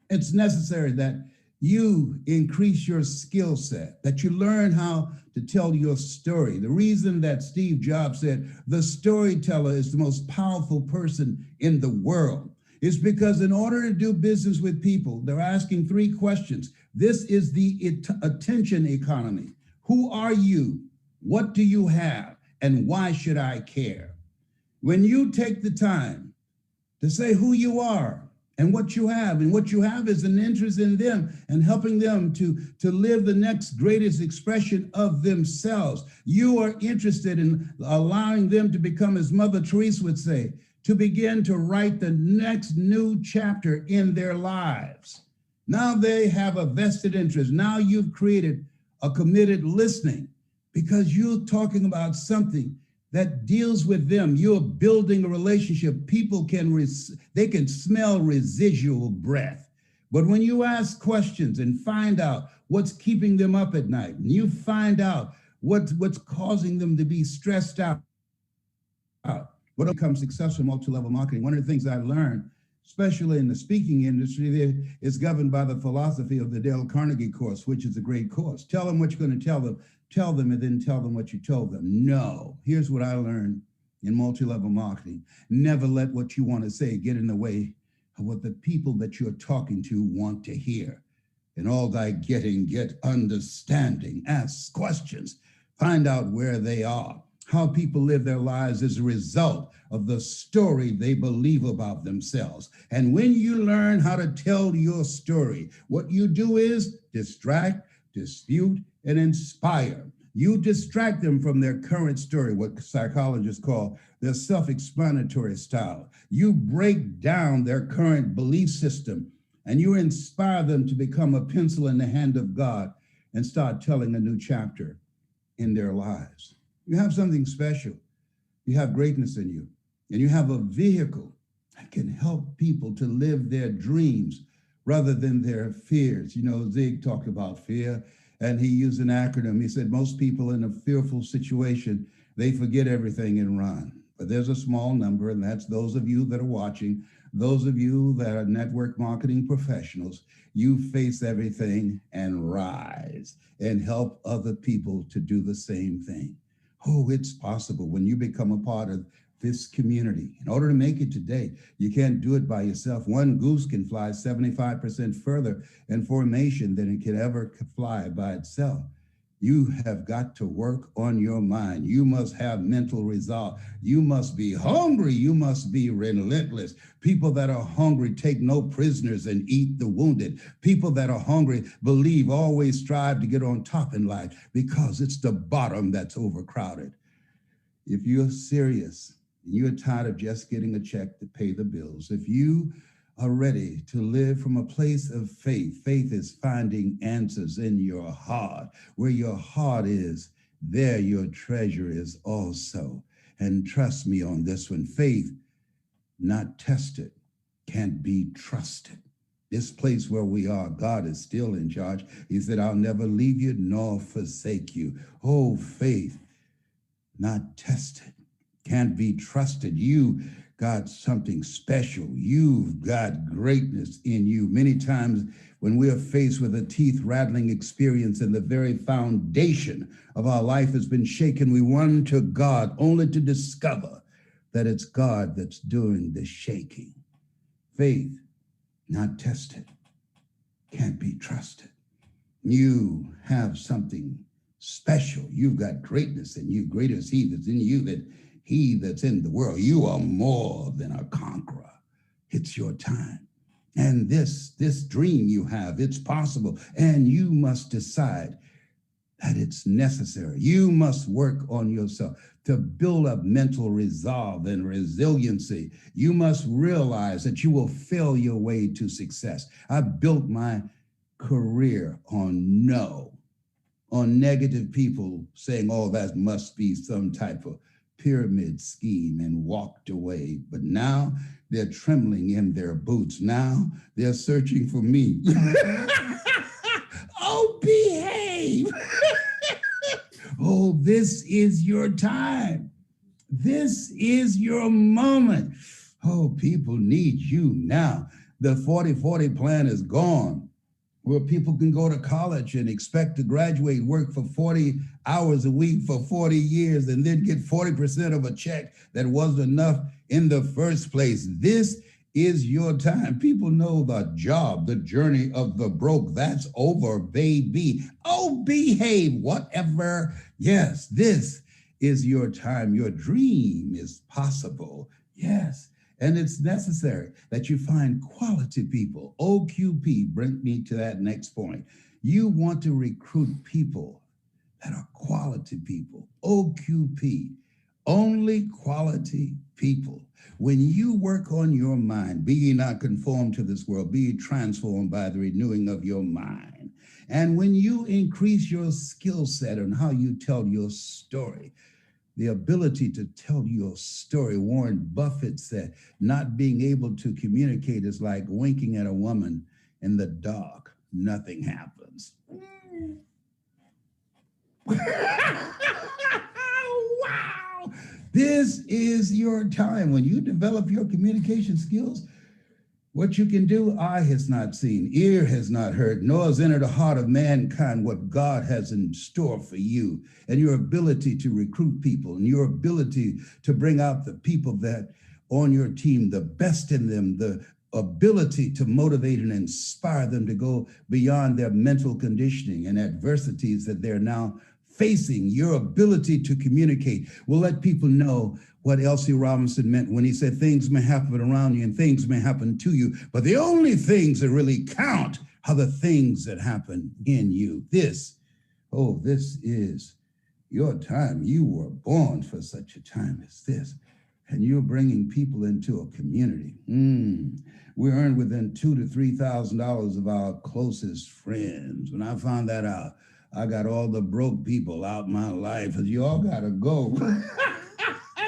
that you increase your skill set, that you learn how to tell your story. The reason that Steve Jobs said the storyteller is the most powerful person in the world is because in order to do business with people, they're asking three questions. This is the attention economy. Who are you? What do you have? And why should I care? When you take the time to say who you are and what you have, and what you have is an interest in them and helping them to live the next greatest expression of themselves. You are interested in allowing them to become, as Mother Teresa would say, to begin to write the next new chapter in their lives. Now they have a vested interest. Now you've created a committed listening because you're talking about something that deals with them. You're building a relationship. People they can smell residual breath. But when you ask questions and find out what's keeping them up at night, and you find out what's causing them to be stressed out, what becomes successful in multi-level marketing, one of the things I learned, especially in the speaking industry, is governed by the philosophy of the Dale Carnegie course, which is a great course. Tell them what you're going to tell them, and then tell them what you told them. No, here's what I learned in multi-level marketing. Never let what you want to say get in the way of what the people that you're talking to want to hear. In all thy getting, get understanding. Ask questions. Find out where they are. How people live their lives is a result of the story they believe about themselves. And when you learn how to tell your story, what you do is distract, dispute, and inspire. You distract them from their current story, what psychologists call their self-explanatory style. You break down their current belief system, and you inspire them to become a pencil in the hand of God and start telling a new chapter in their lives. You have something special. You have greatness in you, and you have a vehicle that can help people to live their dreams rather than their fears. You know, Zig talked about fear, and he used an acronym. He said, most people in a fearful situation, they forget everything and run. But there's a small number, and that's those of you that are watching, those of you that are network marketing professionals. You face everything and rise and help other people to do the same thing. Oh, it's possible when you become a part of this community. In order to make it today, you can't do it by yourself. One goose can fly 75% further in formation than it can ever fly by itself. You have got to work on your mind. You must have mental resolve. You must be hungry. You must be relentless. People that are hungry take no prisoners and eat the wounded. People that are hungry believe, always strive to get on top in life because it's the bottom that's overcrowded. If you're serious, you're tired of just getting a check to pay the bills, if you are ready to live from a place of faith, faith is finding answers in your heart. Where your heart is, there your treasure is also. And trust me on this one, faith not tested can't be trusted. This place where we are, God is still in charge. He said, I'll never leave you nor forsake you. Oh, faith not tested can't be trusted. You got something special. You've got greatness in you. Many times when we are faced with a teeth-rattling experience and the very foundation of our life has been shaken, we run to God only to discover that it's God that's doing the shaking. Faith not tested can't be trusted. You have something special. You've got greatness in you. Greater is he that's in you than he that's in the world. You are more than a conqueror. It's your time. And this dream you have, it's possible. And you must decide that it's necessary. You must work on yourself to build up mental resolve and resiliency. You must realize that you will fail your way to success. I built my career on negative people saying, oh, that must be some type of pyramid scheme, and walked away. But now they're trembling in their boots. Now they're searching for me. Oh, behave. Oh, this is your time. This is your moment. Oh, people need you now. The 40-40 plan is gone, where people can go to college and expect to graduate, work for 40 hours a week for 40 years, and then get 40% of a check that wasn't enough in the first place. This is your time. People know the job, the journey of the broke. That's over, baby. Oh, behave, whatever. Yes, this is your time. Your dream is possible. Yes. And it's necessary that you find quality people. OQP, bring me to that next point. You want to recruit people that are quality people. OQP, only quality people. When you work on your mind, be ye not conformed to this world, be ye transformed by the renewing of your mind. And when you increase your skill set on how you tell your story, the ability to tell your story. Warren Buffett said, not being able to communicate is like winking at a woman in the dark. Nothing happens. Wow. This is your time. When you develop your communication skills, what you can do, eye has not seen, ear has not heard, nor has entered the heart of mankind what God has in store for you, and your ability to recruit people, and your ability to bring out the people that on your team, the best in them, the ability to motivate and inspire them to go beyond their mental conditioning and adversities that they're now facing. Your ability to communicate will let people know what L.C. Robinson meant when he said things may happen around you and things may happen to you, but the only things that really count are the things that happen in you. This is your time. You were born for such a time as this, and you're bringing people into a community. We earn within $2,000 to $3,000 of our closest friends. When I found that out, I got all the broke people out my life, and you all gotta go.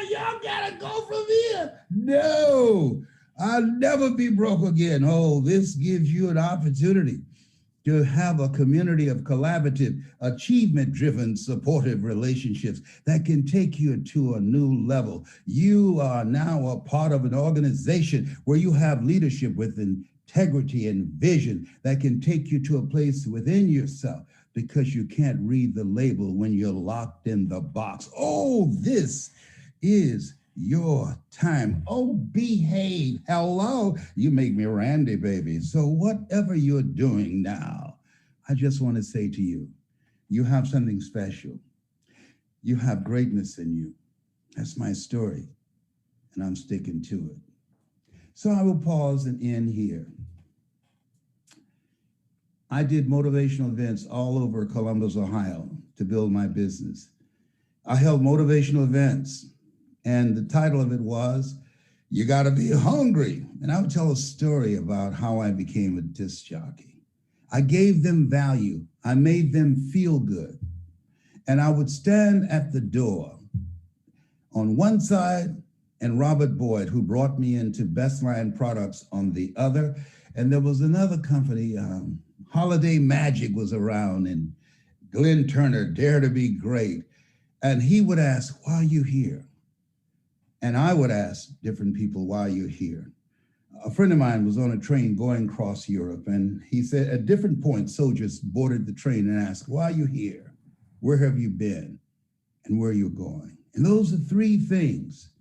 Y'all gotta go from here. No, I'll never be broke again. Oh, this gives you an opportunity to have a community of collaborative, achievement-driven, supportive relationships that can take you to a new level. You are now a part of an organization where you have leadership with integrity and vision that can take you to a place within yourself, because you can't read the label when you're locked in the box. Oh, this is your time. Oh, behave. Hello. You make me Randy, baby. So whatever you're doing now, I just want to say to you, you have something special. You have greatness in you. That's my story, and I'm sticking to it. So I will pause and end here. I did motivational events all over Columbus, Ohio to build my business. I held motivational events, and the title of it was, You Gotta Be Hungry. And I would tell a story about how I became a disc jockey. I gave them value. I made them feel good. And I would stand at the door on one side and Robert Boyd, who brought me into Best Line Products, on the other. And there was another company, Holiday Magic was around, and Glenn Turner, Dare to Be Great. And he would ask, why are you here? And I would ask different people, why are you here? A friend of mine was on a train going across Europe, and he said at different points, soldiers boarded the train and asked, why are you here? Where have you been? And where are you going? And those are three things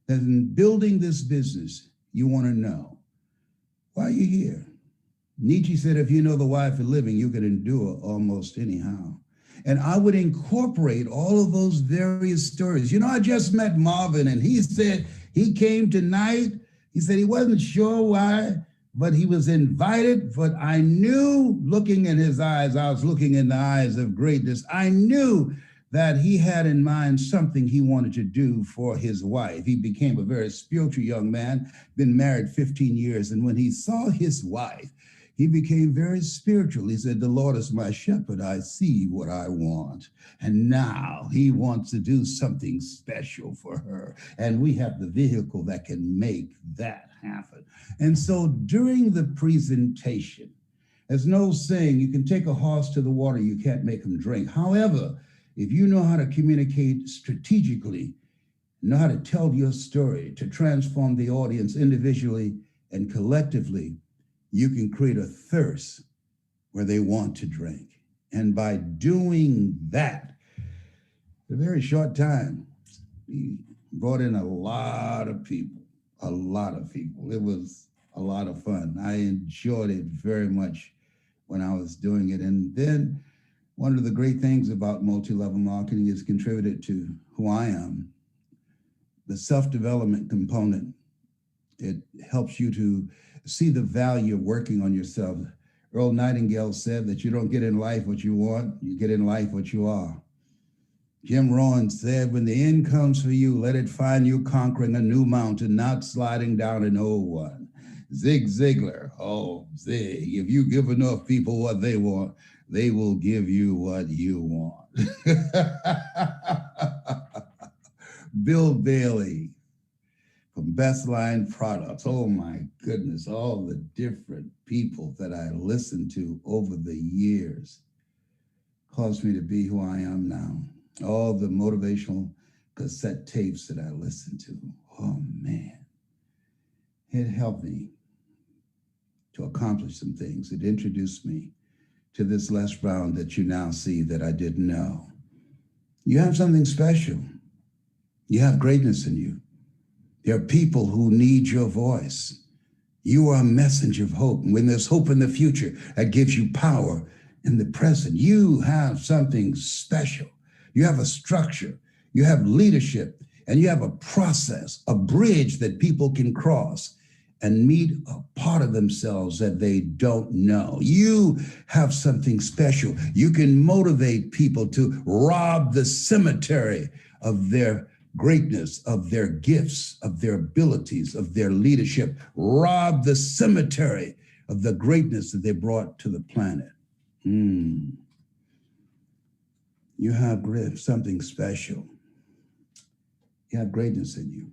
that in building this business, you want to know. Why are you here? Nietzsche said, if you know the why for living, you can endure almost anyhow. And I would incorporate all of those various stories. You know, I just met Marvin, and he said he came tonight. He said he wasn't sure why but he was invited. But I knew, looking in his eyes, I was looking in the eyes of greatness. I knew that he had in mind something he wanted to do for his wife. He became a very spiritual young man, been married 15 years. And when he saw his wife, he became very spiritual. He said, "The Lord is my shepherd. I see what I want." And now he wants to do something special for her. And we have the vehicle that can make that happen. And so during the presentation, there's no saying you can take a horse to the water, you can't make him drink. However, if you know how to communicate strategically, know how to tell your story to transform the audience individually and collectively, you can create a thirst where they want to drink. And by doing that, in a very short time, we brought in a lot of people, a lot of people. It was a lot of fun. I enjoyed it very much when I was doing it. And then one of the great things about multi-level marketing is contributed to who I am. The self-development component, it helps you to see the value of working on yourself. Earl Nightingale said that you don't get in life what you want, you get in life what you are. Jim Rohn said, when the end comes for you, let it find you conquering a new mountain, not sliding down an old one. Zig Ziglar, oh, Zig, if you give enough people what they want, they will give you what you want. Bill Bailey from Best Line Products. Oh my goodness, all the different people that I listened to over the years caused me to be who I am now. All the motivational cassette tapes that I listened to. Oh man, it helped me to accomplish some things. It introduced me to this Les Brown that you now see that I didn't know. You have something special. You have greatness in you. There are people who need your voice. You are a messenger of hope. And when there's hope in the future, that gives you power in the present. You have something special. You have a structure. You have leadership. And you have a process, a bridge that people can cross and meet a part of themselves that they don't know. You have something special. You can motivate people to rob the cemetery of their greatness, of their gifts, of their abilities, of their leadership. Rob the cemetery of the greatness that they brought to the planet. You have something special. You have greatness in you.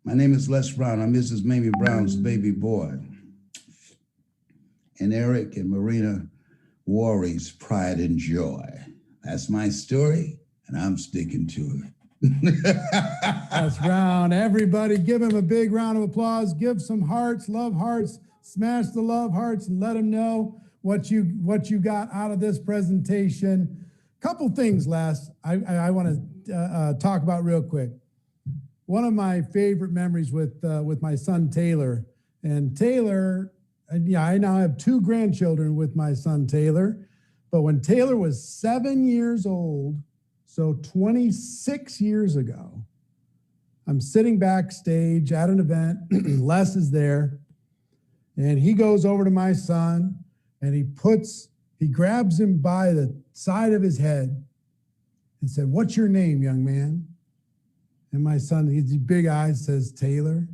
My name is Les Brown. I'm Mrs. Mamie Brown's baby boy. And Eric and Marina Wori's pride and joy. That's my story, and I'm sticking to it. Les Brown, everybody give him a big round of applause. Give some hearts, love hearts, smash the love hearts, and let him know what you got out of this presentation. Couple things, Les, I want to talk about real quick. One of my favorite memories with my son, Taylor. And Taylor, I now have 2 grandchildren with my son, Taylor. But when Taylor was 7 years old, so 26 years ago, I'm sitting backstage at an event. Les is there. And he goes over to my son and he grabs him by the side of his head and said, "What's your name, young man?" And my son, his big eyes, says, "Taylor."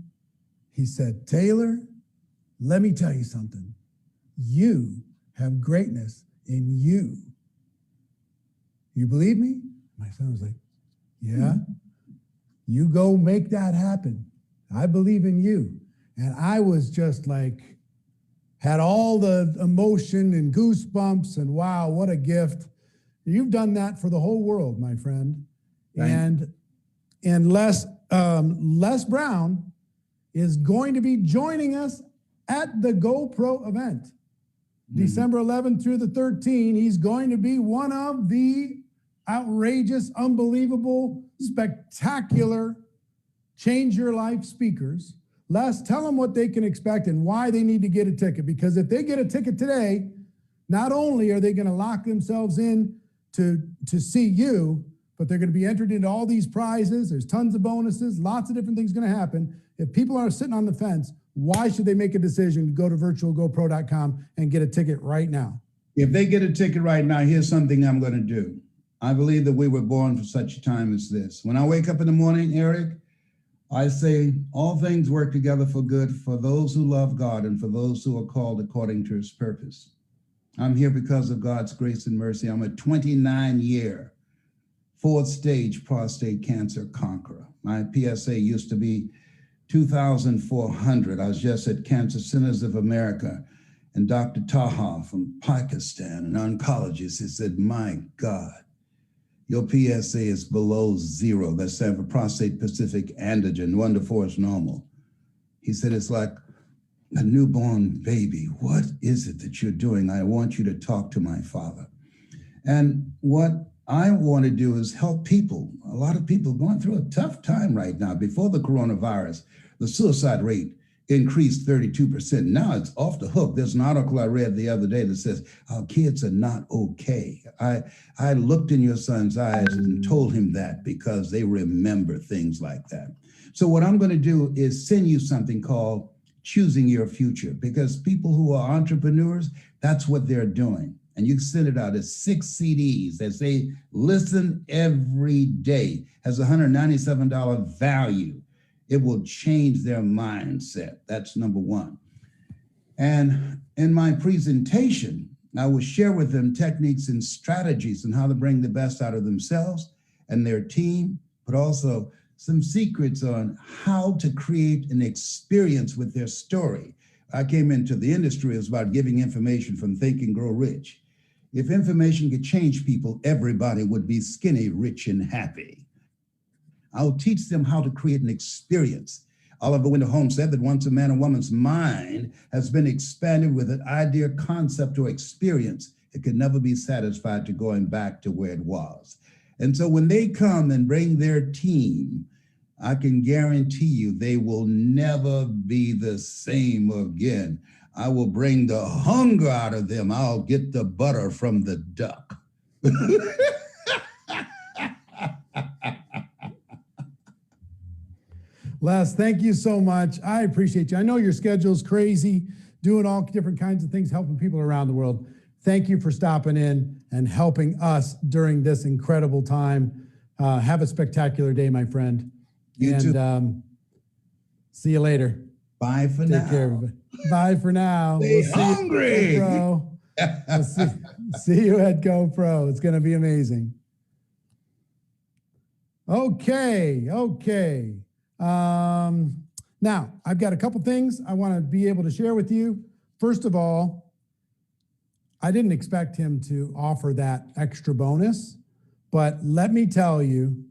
He said, "Taylor, let me tell you something. You have greatness in you. You believe me?" My son was like, "Yeah, you go make that happen. I believe in you." And I was just like, had all the emotion and goosebumps and wow, what a gift. You've done that for the whole world, my friend. And Les Brown is going to be joining us at the GoPro event. December 11th through the 13th, he's going to be one of the outrageous, unbelievable, spectacular, change your life speakers. Les, tell them what they can expect and why they need to get a ticket. Because if they get a ticket today, not only are they going to lock themselves in to see you, but they're going to be entered into all these prizes. There's tons of bonuses, lots of different things going to happen. If people are sitting on the fence, why should they make a decision to go to virtualgopro.com and get a ticket right now? If they get a ticket right now, here's something I'm going to do. I believe that we were born for such a time as this. When I wake up in the morning, Eric, I say, all things work together for good for those who love God and for those who are called according to his purpose. I'm here because of God's grace and mercy. I'm a 29-year, fourth stage prostate cancer conqueror. My PSA used to be 2,400. I was just at Cancer Centers of America, and Dr. Taha from Pakistan, an oncologist, he said, my God, your PSA is below zero. That stands for prostate specific antigen. 1 to 4 is normal. He said, it's like a newborn baby. What is it that you're doing? I want you to talk to my father. And what I want to do is help people. A lot of people going through a tough time right now. Before the coronavirus, the suicide rate increased 32%. Now it's off the hook. There's an article I read the other day that says, our kids are not okay. I looked in your son's eyes and told him that because they remember things like that. So what I'm going to do is send you something called Choosing Your Future, because people who are entrepreneurs, that's what they're doing. And you can send it out as 6 CDs that say, listen every day, has $197 value. It will change their mindset. That's number one. And in my presentation, I will share with them techniques and strategies on how to bring the best out of themselves and their team, but also some secrets on how to create an experience with their story. I came into the industry, it was about giving information from Think and Grow Rich. If information could change people, everybody would be skinny, rich, and happy. I'll teach them how to create an experience. Oliver Wendell Holmes said that once a man or woman's mind has been expanded with an idea, concept, or experience, it can never be satisfied to going back to where it was. And so when they come and bring their team, I can guarantee you they will never be the same again. I will bring the hunger out of them. I'll get the butter from the duck. Les, thank you so much. I appreciate you. I know your schedule's crazy, doing all different kinds of things, helping people around the world. Thank you for stopping in and helping us during this incredible time. Have a spectacular day, my friend. You too. See you later. Bye for now. Take care, everybody. Bye for now. Stay hungry. We'll see you at GoPro. It's going to be amazing. Okay. Now, I've got a couple things I want to be able to share with you. First of all, I didn't expect him to offer that extra bonus, but let me tell you,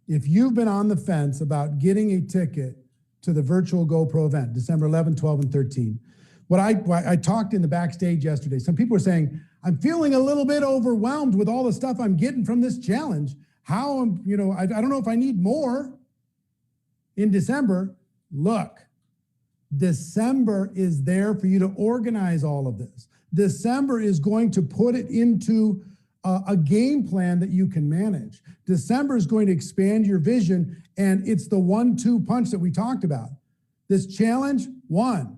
if you've been on the fence about getting a ticket to the virtual GoPro event, December 11, 12, and 13, what I talked in the backstage yesterday, some people were saying, I'm feeling a little bit overwhelmed with all the stuff I'm getting from this challenge. I don't know if I need more in December. Look, December is there for you to organize all of this. December is going to put it into a game plan that you can manage. December is going to expand your vision, and it's the 1-2 punch that we talked about. This challenge, 1.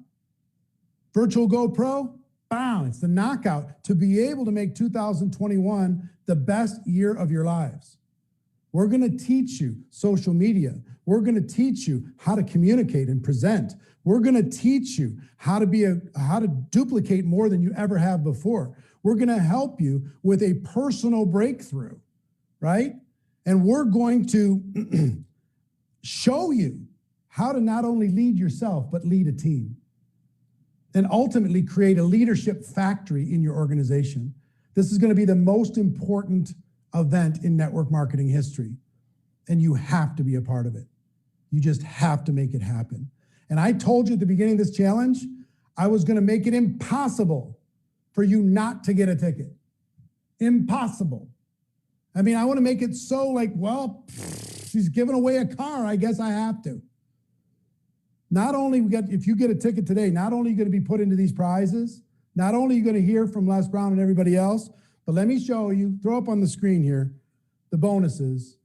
Virtual GoPro, bam, it's the knockout to be able to make 2021 the best year of your lives. We're going to teach you social media. We're going to teach you how to communicate and present. We're going to teach you how to duplicate more than you ever have before. We're going to help you with a personal breakthrough, right? And we're going to show you how to not only lead yourself, but lead a team. And ultimately create a leadership factory in your organization. This is going to be the most important event in network marketing history. And you have to be a part of it. You just have to make it happen. And I told you at the beginning of this challenge, I was going to make it impossible for you not to get a ticket. Impossible. I mean, I want to make it so like, well, she's giving away a car. I guess I have to. Not only if you get a ticket today, not only are you going to be put into these prizes, not only are you going to hear from Les Brown and everybody else, but let me show you, throw up on the screen here, the bonuses.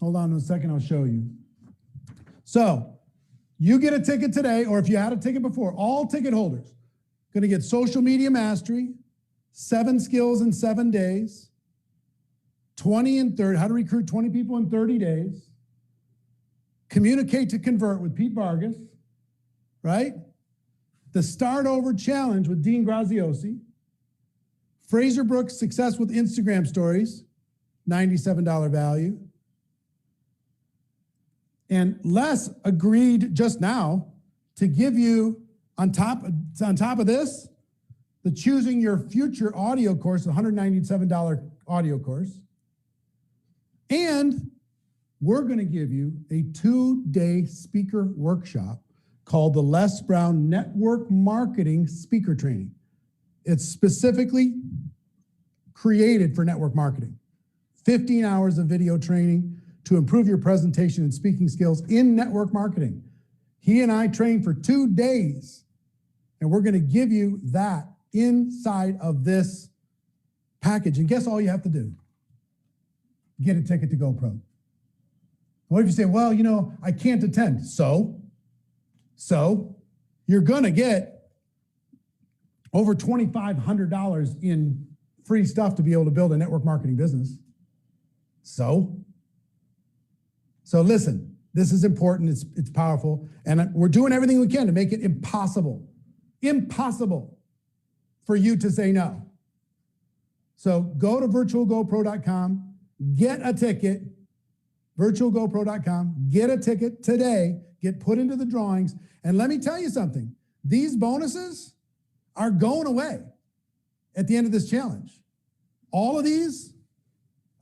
Hold on a second, I'll show you. So you get a ticket today, or if you had a ticket before, all ticket holders going to get social media mastery, 7 skills in 7 days, 20 in 30, how to recruit 20 people in 30 days, communicate to convert with Pete Vargas, right? The Start Over Challenge with Dean Graziosi, Fraser Brooks Success with Instagram Stories, $97 value. And Les agreed just now to give you, on top of this, the Choosing Your Future audio course, $197 audio course. And we're going to give you a 2-day speaker workshop called the Les Brown Network Marketing Speaker Training. It's specifically created for network marketing. 15 hours of video training to improve your presentation and speaking skills in network marketing. He and I trained for 2 days, and we're going to give you that inside of this package. And guess all you have to do? Get a ticket to GoPro. What if you say, well, you know, I can't attend? So you're going to get over $2,500 in free stuff to be able to build a network marketing business. So listen, this is important. It's powerful. And we're doing everything we can to make it impossible for you to say no. So go to virtualgopro.com, get a ticket, virtualgopro.com, get a ticket today, get put into the drawings. And let me tell you something, these bonuses are going away at the end of this challenge. All of these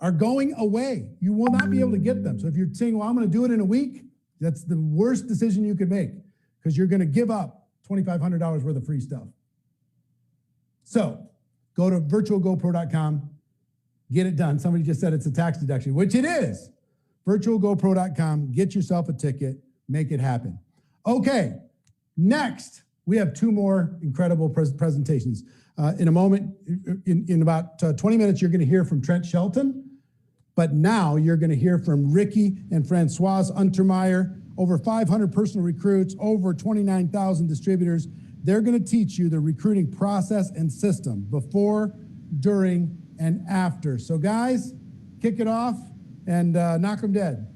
are going away. You will not be able to get them. So if you're saying, well, I'm going to do it in a week, that's the worst decision you could make, because you're going to give up $2,500 worth of free stuff. So go to virtualgopro.com, get it done. Somebody just said it's a tax deduction, which it is. Virtualgopro.com, get yourself a ticket, make it happen. Okay, next, we have 2 more incredible presentations. In a moment, in about 20 minutes, you're going to hear from Trent Shelton. But now you're going to hear from Ricky and Francoise Untermeyer, over 500 personal recruits, over 29,000 distributors. They're going to teach you the recruiting process and system before, during, and after. So guys, kick it off and knock them dead.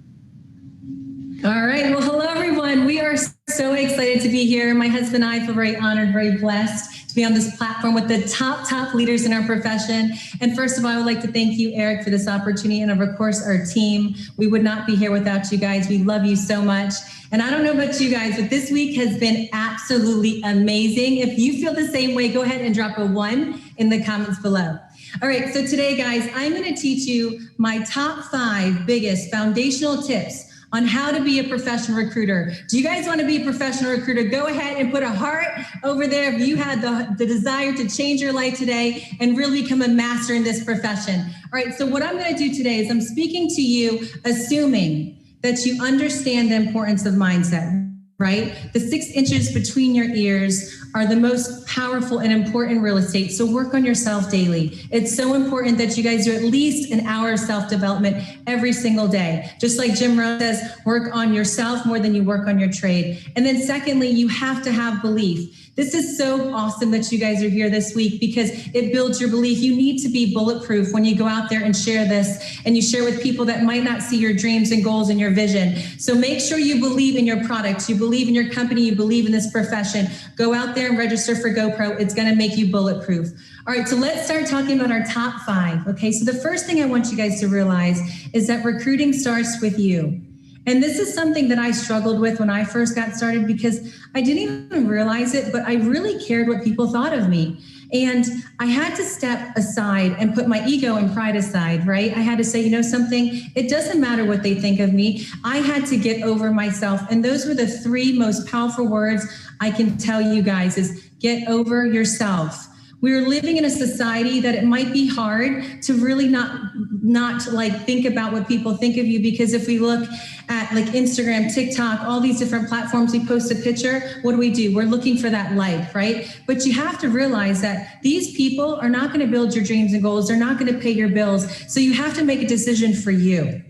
All right. Well, hello, everyone. We are so excited to be here. My husband and I feel very honored, very blessed to be on this platform with the top leaders in our profession. And first of all, I would like to thank you, Eric, for this opportunity. And of course, our team. We would not be here without you guys. We love you so much. And I don't know about you guys, but this week has been absolutely amazing. If you feel the same way, go ahead and drop a 1 in the comments below. All right. So today, guys, I'm going to teach you my top 5 biggest foundational tips on how to be a professional recruiter. Do you guys want to be a professional recruiter? Go ahead and put a heart over there if you had the desire to change your life today and really become a master in this profession. All right, so what I'm going to do today is I'm speaking to you assuming that you understand the importance of mindset, right? The 6 inches between your ears are the most powerful and important real estate. So work on yourself daily. It's so important that you guys do at least an hour of self-development every single day. Just like Jim Rohn says, work on yourself more than you work on your trade. And then secondly, you have to have belief. This is so awesome that you guys are here this week because it builds your belief. You need to be bulletproof when you go out there and share this and you share with people that might not see your dreams and goals and your vision. So make sure you believe in your products, you believe in your company, you believe in this profession. Go out there and register for GoPro. It's going to make you bulletproof. All right, so let's start talking about our top 5. Okay, so the first thing I want you guys to realize is that recruiting starts with you. And this is something that I struggled with when I first got started because I didn't even realize it, but I really cared what people thought of me. And I had to step aside and put my ego and pride aside, right? I had to say, you know something, it doesn't matter what they think of me. I had to get over myself. And those were the 3 most powerful words I can tell you guys is get over yourself. We're living in a society that it might be hard to really not like think about what people think of you, because if we look at like Instagram, TikTok, all these different platforms, we post a picture, what do? We're looking for that like, right? But you have to realize that these people are not going to build your dreams and goals. They're not going to pay your bills. So you have to make a decision for you.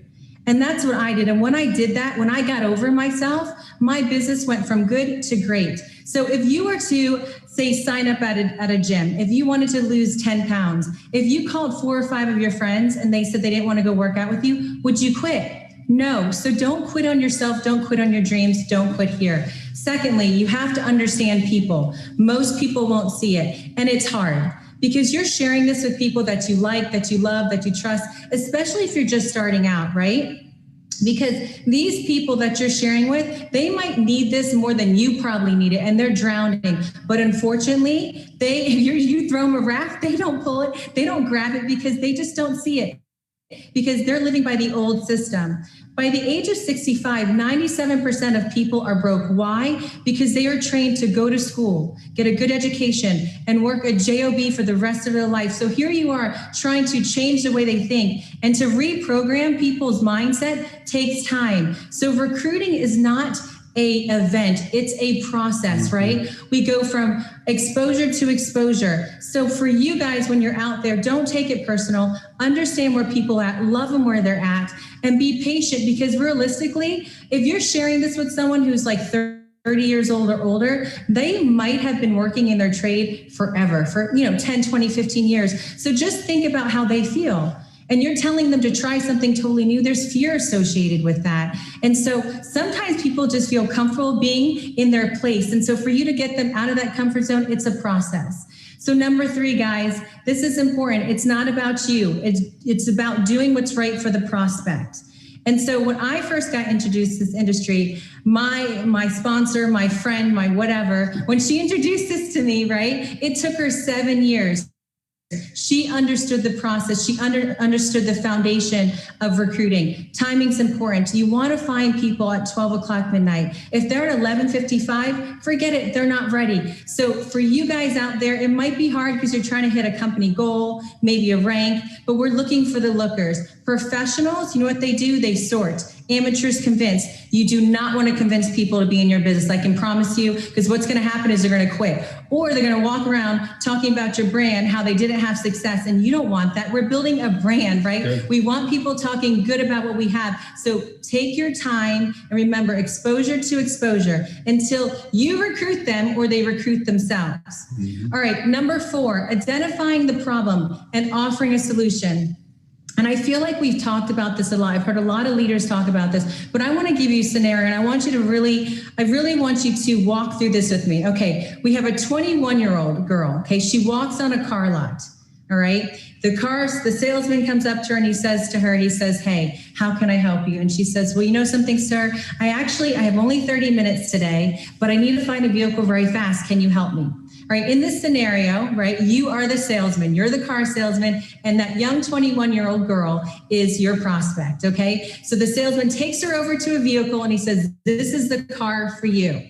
And that's what I did. And when I did that, when I got over myself, my business went from good to great. So if you were to say sign up at a gym, if you wanted to lose 10 pounds, if you called 4 or 5 of your friends and they said they didn't want to go work out with you, would you quit? No. So don't quit on yourself. Don't quit on your dreams. Don't quit here. Secondly, you have to understand people. Most people won't see it. And it's hard because you're sharing this with people that you like, that you love, that you trust, especially if you're just starting out, right? Because these people that you're sharing with, they might need this more than you probably need it, and they're drowning. But unfortunately, if you throw them a raft, they don't pull it, they don't grab it because they just don't see it, because they're living by the old system. By the age of 65, 97% of people are broke. Why? Because they are trained to go to school, get a good education, and work a job for the rest of their life. So here you are trying to change the way they think, and to reprogram people's mindset takes time. So recruiting is not an event, it's a process, right? We go from exposure to exposure. So for you guys, when you're out there, don't take it personal. Understand where people are at, love them where they're at, and be patient, because realistically, if you're sharing this with someone who's like 30 years old or older, they might have been working in their trade forever, for 10, 20, 15 years. So just think about how they feel. And you're telling them to try something totally new. There's fear associated with that. And so sometimes people just feel comfortable being in their place. And so for you to get them out of that comfort zone, it's a process. So number 3, guys, this is important. It's not about you. It's about doing what's right for the prospect. And so when I first got introduced to this industry, my sponsor, my friend, my whatever, when she introduced this to me, right, it took her 7 years. She understood the process. She understood the foundation of recruiting. Timing's important. You want to find people at 12 o'clock midnight. If they're at 11:55, forget it. They're not ready. So for you guys out there, it might be hard because you're trying to hit a company goal, maybe a rank, but we're looking for the lookers. Professionals, you know what they do? They sort. Amateurs convince. You do not want to convince people to be in your business. I can promise you, because what's going to happen is they're going to quit, or they're going to walk around talking about your brand, how they didn't have success, and you don't want that. We're building a brand, right? Okay. We want people talking good about what we have. So take your time and remember, exposure to exposure until you recruit them or they recruit themselves. Mm-hmm. All right, number 4, identifying the problem and offering a solution. And I feel like we've talked about this a lot. I've heard a lot of leaders talk about this, but I want to give you a scenario, and I really want you to walk through this with me. Okay, we have a 21-year-old girl. Okay, she walks on a car lot. All right, the salesman comes up to her and he says, "Hey, how can I help you?" And she says, "Well, you know something, sir? I have only 30 minutes today, but I need to find a vehicle very fast. Can you help me?" Right, in this scenario, right, you are the salesman, you're the car salesman, and that young 21-year-old girl is your prospect, okay? So the salesman takes her over to a vehicle and he says, "This is the car for you."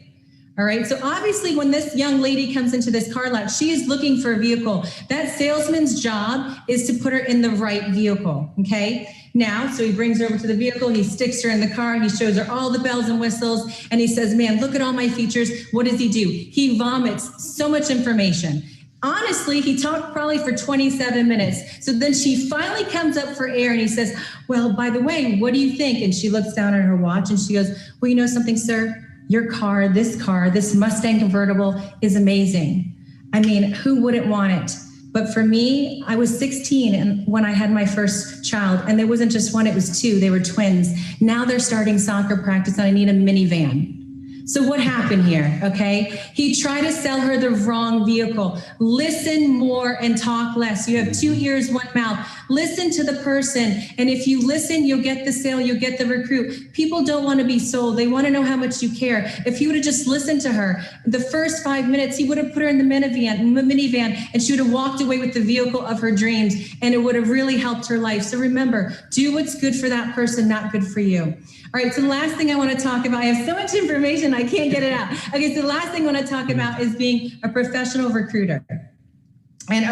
All right, so obviously when this young lady comes into this car lot, she is looking for a vehicle. That salesman's job is to put her in the right vehicle, okay? Now, so he brings her over to the vehicle, he sticks her in the car, he shows her all the bells and whistles, and he says, "Man, look at all my features." What does he do? He vomits so much information. Honestly, he talked probably for 27 minutes. So then she finally comes up for air and he says, "Well, by the way, what do you think?" And she looks down at her watch and she goes, "Well, you know something, sir? Your car, this Mustang convertible is amazing. I mean, who wouldn't want it? But for me, I was 16 and when I had my first child, and there wasn't just one, it was 2. They were twins. Now they're starting soccer practice and I need a minivan." So what happened here, okay? He tried to sell her the wrong vehicle. Listen more and talk less. You have 2 ears, 1 mouth. Listen to the person. And if you listen, you'll get the sale, you'll get the recruit. People don't want to be sold. They want to know how much you care. If he would have just listened to her, the first 5 minutes, he would have put her in the minivan, and she would have walked away with the vehicle of her dreams, and it would have really helped her life. So remember, do what's good for that person, not good for you. All right, so the last thing I want to talk about, I have so much information, I can't get it out. Okay, so the last thing I want to talk about is being a professional recruiter and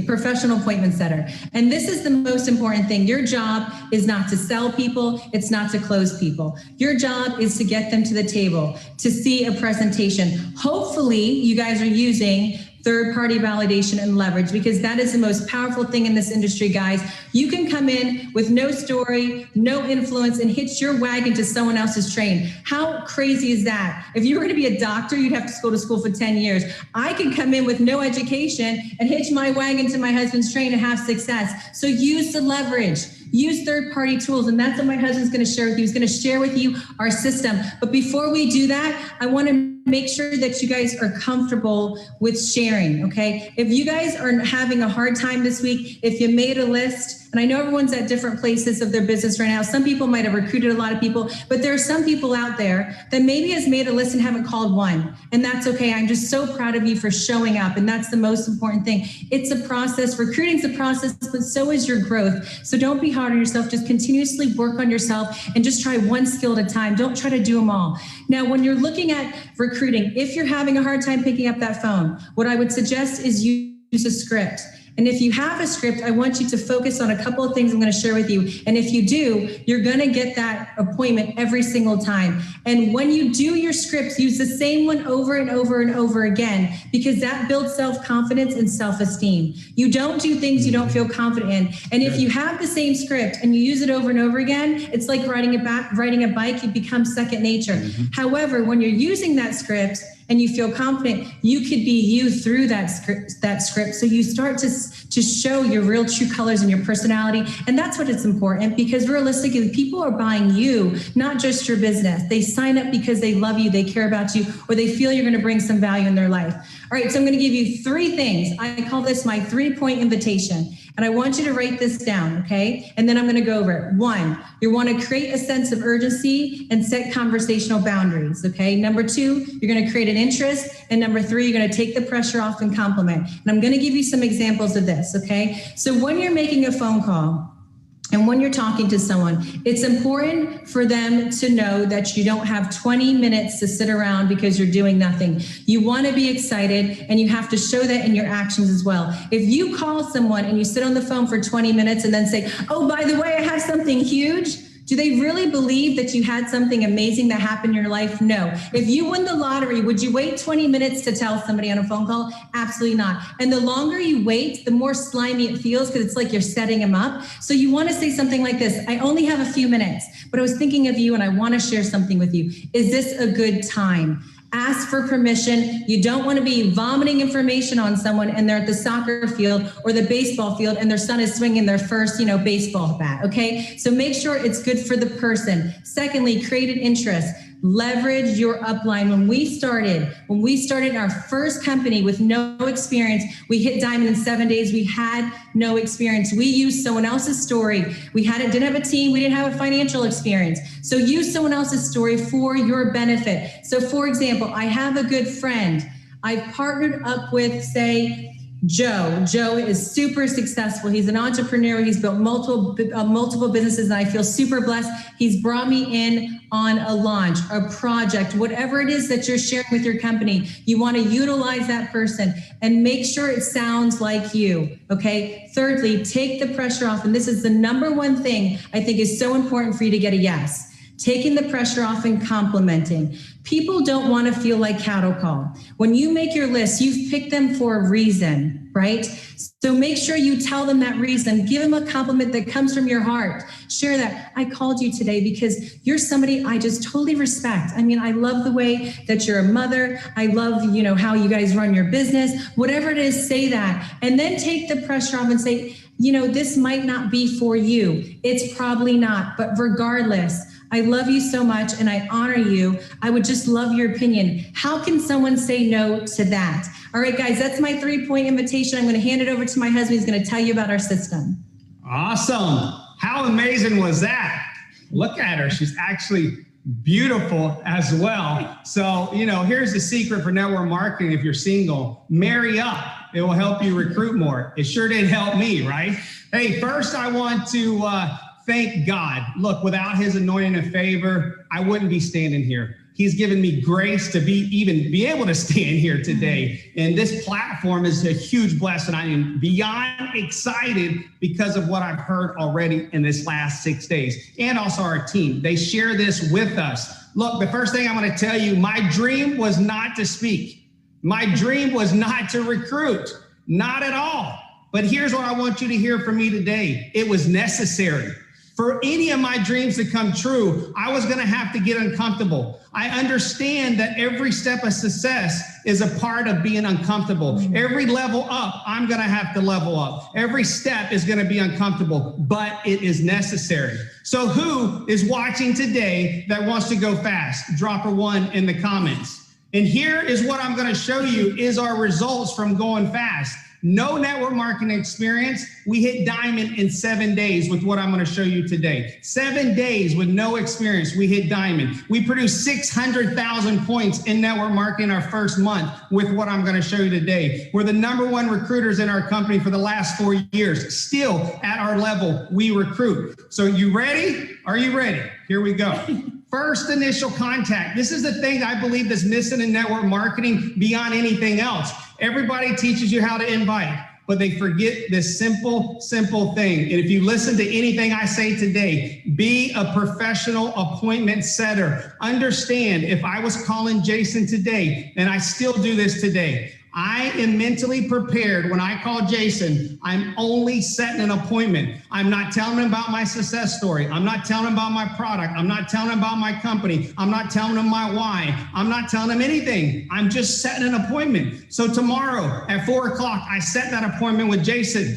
professional appointment setter. And this is the most important thing. Your job is not to sell people, it's not to close people. Your job is to get them to the table, to see a presentation. Hopefully, you guys are using third-party validation and leverage, because that is the most powerful thing in this industry, guys. You can come in with no story, no influence, and hitch your wagon to someone else's train. How crazy is that? If you were to be a doctor, you'd have to go to school for 10 years. I can come in with no education and hitch my wagon to my husband's train and have success. So use the leverage. Use third-party tools, and that's what my husband's going to share with you. He's going to share with you our system. But before we do that, I want to make sure that you guys are comfortable with sharing, okay? If you guys are having a hard time this week, if you made a list, and I know everyone's at different places of their business right now. Some people might have recruited a lot of people, but there are some people out there that maybe has made a list and haven't called one, and that's okay. I'm just so proud of you for showing up, and that's the most important thing. It's a process. Recruiting's a process, but so is your growth. So don't be hard on yourself. Just continuously work on yourself and just try one skill at a time. Don't try to do them all. Now, when you're looking at recruiting, if you're having a hard time picking up that phone, what I would suggest is use a script. And if you have a script, I want you to focus on a couple of things I'm going to share with you. And if you do, you're going to get that appointment every single time. And when you do your scripts, use the same one over and over and over again, because that builds self-confidence and self-esteem. You don't do things you don't feel confident in. And if you have the same script and you use it over and over again, it's like riding a bike, it becomes second nature. However, when you're using that script, and you feel confident, you could be you through that script. So you start to show your real true colors and your personality. And that's what it's important, because realistically, people are buying you, not just your business. They sign up because they love you, they care about you, or they feel you're going to bring some value in their life. All right, so I'm going to give you 3 things. I call this my 3-point invitation. And I want you to write this down, okay? And then I'm going to go over it. 1, you want to create a sense of urgency and set conversational boundaries, okay? Number 2, you're going to create an interest. And number 3, you're going to take the pressure off and compliment. And I'm going to give you some examples of this, okay? So when you're making a phone call, and when you're talking to someone, it's important for them to know that you don't have 20 minutes to sit around because you're doing nothing. You want to be excited, and you have to show that in your actions as well. If you call someone and you sit on the phone for 20 minutes and then say, oh, by the way, I have something huge, do they really believe that you had something amazing that happened in your life? No. If you win the lottery, would you wait 20 minutes to tell somebody on a phone call? Absolutely not. And the longer you wait, the more slimy it feels, because it's like you're setting them up. So you want to say something like this: I only have a few minutes, but I was thinking of you and I want to share something with you. Is this a good time? Ask for permission. You don't want to be vomiting information on someone and they're at the soccer field or the baseball field and their son is swinging their first, baseball bat, okay? So make sure it's good for the person. Secondly, create an interest. Leverage your upline. When we started our first company with no experience, we hit diamond in 7 days. We had no experience. We used someone else's story. Didn't have a team. We didn't have a financial experience. So use someone else's story for your benefit. So for example, I have a good friend. I've partnered up with, say, Joe. Joe is super successful. He's an entrepreneur. He's built multiple businesses, and I feel super blessed. He's brought me in on a launch, a project, whatever it is that you're sharing with your company. You want to utilize that person and make sure it sounds like you, okay? Thirdly, take the pressure off. And this is the number one thing I think is so important for you to get a yes. Taking the pressure off and complimenting. People don't want to feel like cattle call. When you make your list, you've picked them for a reason, right? So make sure you tell them that reason. Give them a compliment that comes from your heart. Share that. I called you today because you're somebody I just totally respect. I mean, I love the way that you're a mother. I love, how you guys run your business. Whatever it is, say that. And then take the pressure off and say, this might not be for you. It's probably not. But regardless, I love you so much and I honor you. I would just love your opinion. How can someone say no to that? All right, guys, that's my 3-point invitation. I'm going to hand it over to my husband. He's going to tell you about our system. Awesome. How amazing was that? Look at her. She's actually beautiful as well. So, here's the secret for network marketing. If you're single, marry up. It will help you recruit more. It sure did help me, right? Hey, first I want to thank God. Look, without his anointing and favor, I wouldn't be standing here. He's given me grace to be able to stand here today. And this platform is a huge blessing. I am beyond excited because of what I've heard already in this last 6 days. And also our team. They share this with us. Look, the first thing I'm going to tell you, my dream was not to speak. My dream was not to recruit, not at all. But here's what I want you to hear from me today. It was necessary. For any of my dreams to come true, I was going to have to get uncomfortable. I understand that every step of success is a part of being uncomfortable. Every level up, I'm going to have to level up. Every step is going to be uncomfortable, but it is necessary. So who is watching today that wants to go fast? Drop a 1 in the comments. And here is what I'm going to show you is our results from going fast. No network marketing experience. We hit diamond in 7 days with what I'm going to show you today. 7 days with no experience, we hit diamond. We produced 600,000 points in network marketing our first month with what I'm going to show you today. We're the #1 recruiters in our company for the last 4 years. Still at our level, we recruit. So you ready? Are you ready? Here we go. First initial contact. This is the thing I believe that's missing in network marketing beyond anything else. Everybody teaches you how to invite, but they forget this simple thing. And if you listen to anything I say today, be a professional appointment setter. Understand, if I was calling Jason today, and I still do this today, I am mentally prepared. When I call Jason, I'm only setting an appointment. I'm not telling him about my success story. I'm not telling him about my product. I'm not telling him about my company. I'm not telling him my why. I'm not telling him anything. I'm just setting an appointment. So tomorrow at 4 o'clock, I set that appointment with Jason.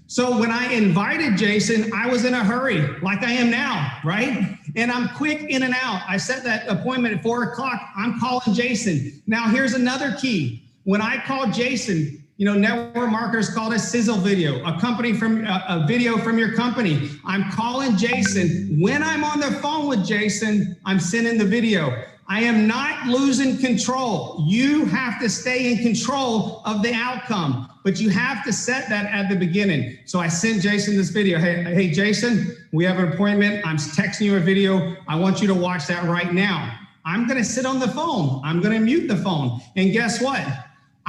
So when I invited Jason, I was in a hurry, like I am now, right? And I'm quick in and out. I set that appointment at 4 o'clock. I'm calling Jason. Now here's another key. When I call Jason, network marketers call it a sizzle video, a video from your company. I'm calling Jason. When I'm on the phone with Jason, I'm sending the video. I am not losing control. You have to stay in control of the outcome, but you have to set that at the beginning. So I sent Jason this video. Hey, Jason, we have an appointment. I'm texting you a video. I want you to watch that right now. I'm going to sit on the phone. I'm going to mute the phone. And guess what?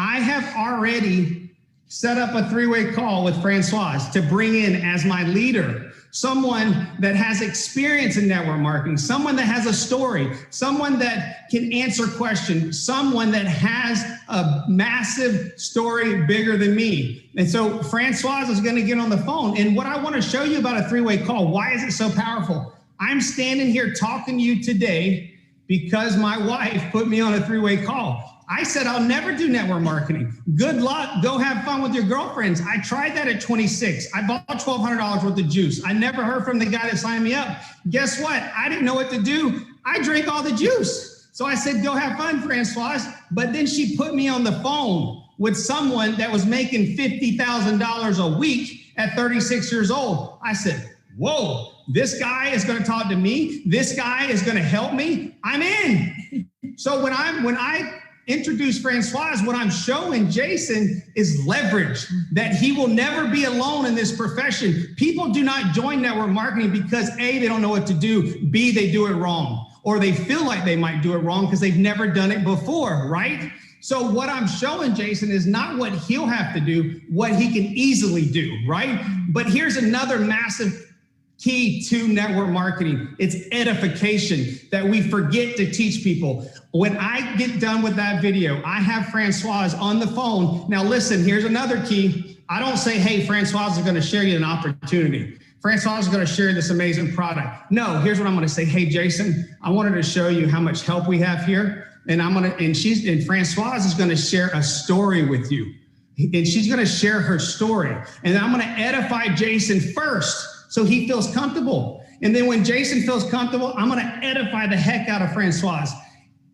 I have already set up a 3-way call with Francoise to bring in as my leader, someone that has experience in network marketing, someone that has a story, someone that can answer questions, someone that has a massive story bigger than me. And so Francoise is going to get on the phone. And what I want to show you about a 3-way call, why is it so powerful? I'm standing here talking to you today because my wife put me on a 3-way call. I said, I'll never do network marketing. Good luck. Go have fun with your girlfriends. I tried that at 26. I bought $1,200 worth of juice. I never heard from the guy that signed me up. Guess what? I didn't know what to do. I drank all the juice. So I said, go have fun, Francoise. But then she put me on the phone with someone that was making $50,000 a week at 36 years old. I said, whoa, this guy is going to talk to me. This guy is going to help me. I'm in. So when I introduce Francoise, what I'm showing Jason is leverage, that he will never be alone in this profession. People do not join network marketing because A, they don't know what to do, B, they do it wrong, or they feel like they might do it wrong because they've never done it before, right? So what I'm showing Jason is not what he'll have to do, what he can easily do, right? But here's another massive key to network marketing. It's edification that we forget to teach people. When I get done with that video, I have Francoise on the phone. Now listen, here's another key. I don't say, hey, Francoise is going to share you an opportunity. Francoise is going to share this amazing product. No, here's what I'm going to say. Hey, Jason, I wanted to show you how much help we have here. And Francoise is going to share a story with you. And she's going to share her story. And I'm going to edify Jason first, so he feels comfortable. And then when Jason feels comfortable, I'm going to edify the heck out of Francoise.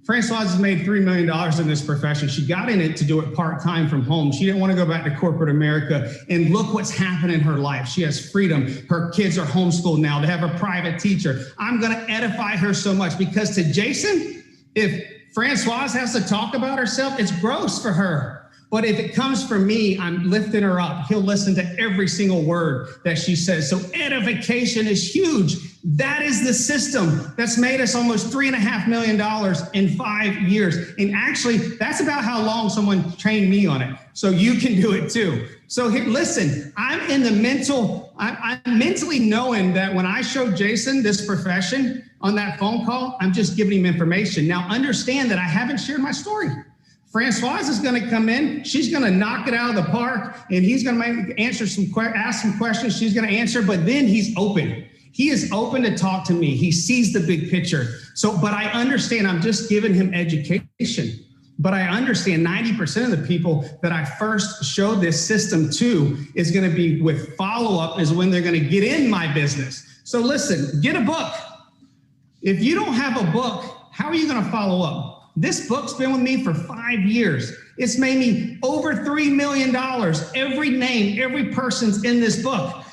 Francoise has made $3 million in this profession. She got in it to do it part-time from home. She didn't want to go back to corporate America. And look what's happened in her life. She has freedom. Her kids are homeschooled now. They have a private teacher. I'm going to edify her so much because to Jason, if Francoise has to talk about herself, it's gross for her. But if it comes from me, I'm lifting her up. He'll listen to every single word that she says. So edification is huge. That is the system that's made us almost $3.5 million in 5 years. And actually, that's about how long someone trained me on it. So you can do it too. So here, listen, I'm mentally knowing that when I show Jason this profession on that phone call, I'm just giving him information. Now understand that I haven't shared my story. Francoise is going to come in. She's going to knock it out of the park, and he's going to ask some questions. She's going to answer, but then he's open. He is open to talk to me. He sees the big picture. So, but I understand I'm just giving him education. But I understand 90% of the people that I first showed this system to is going to be with follow-up is when they're going to get in my business. So listen, get a book. If you don't have a book, how are you going to follow up? This book's been with me for 5 years. It's made me over $3 million. Every name, every person's in this book.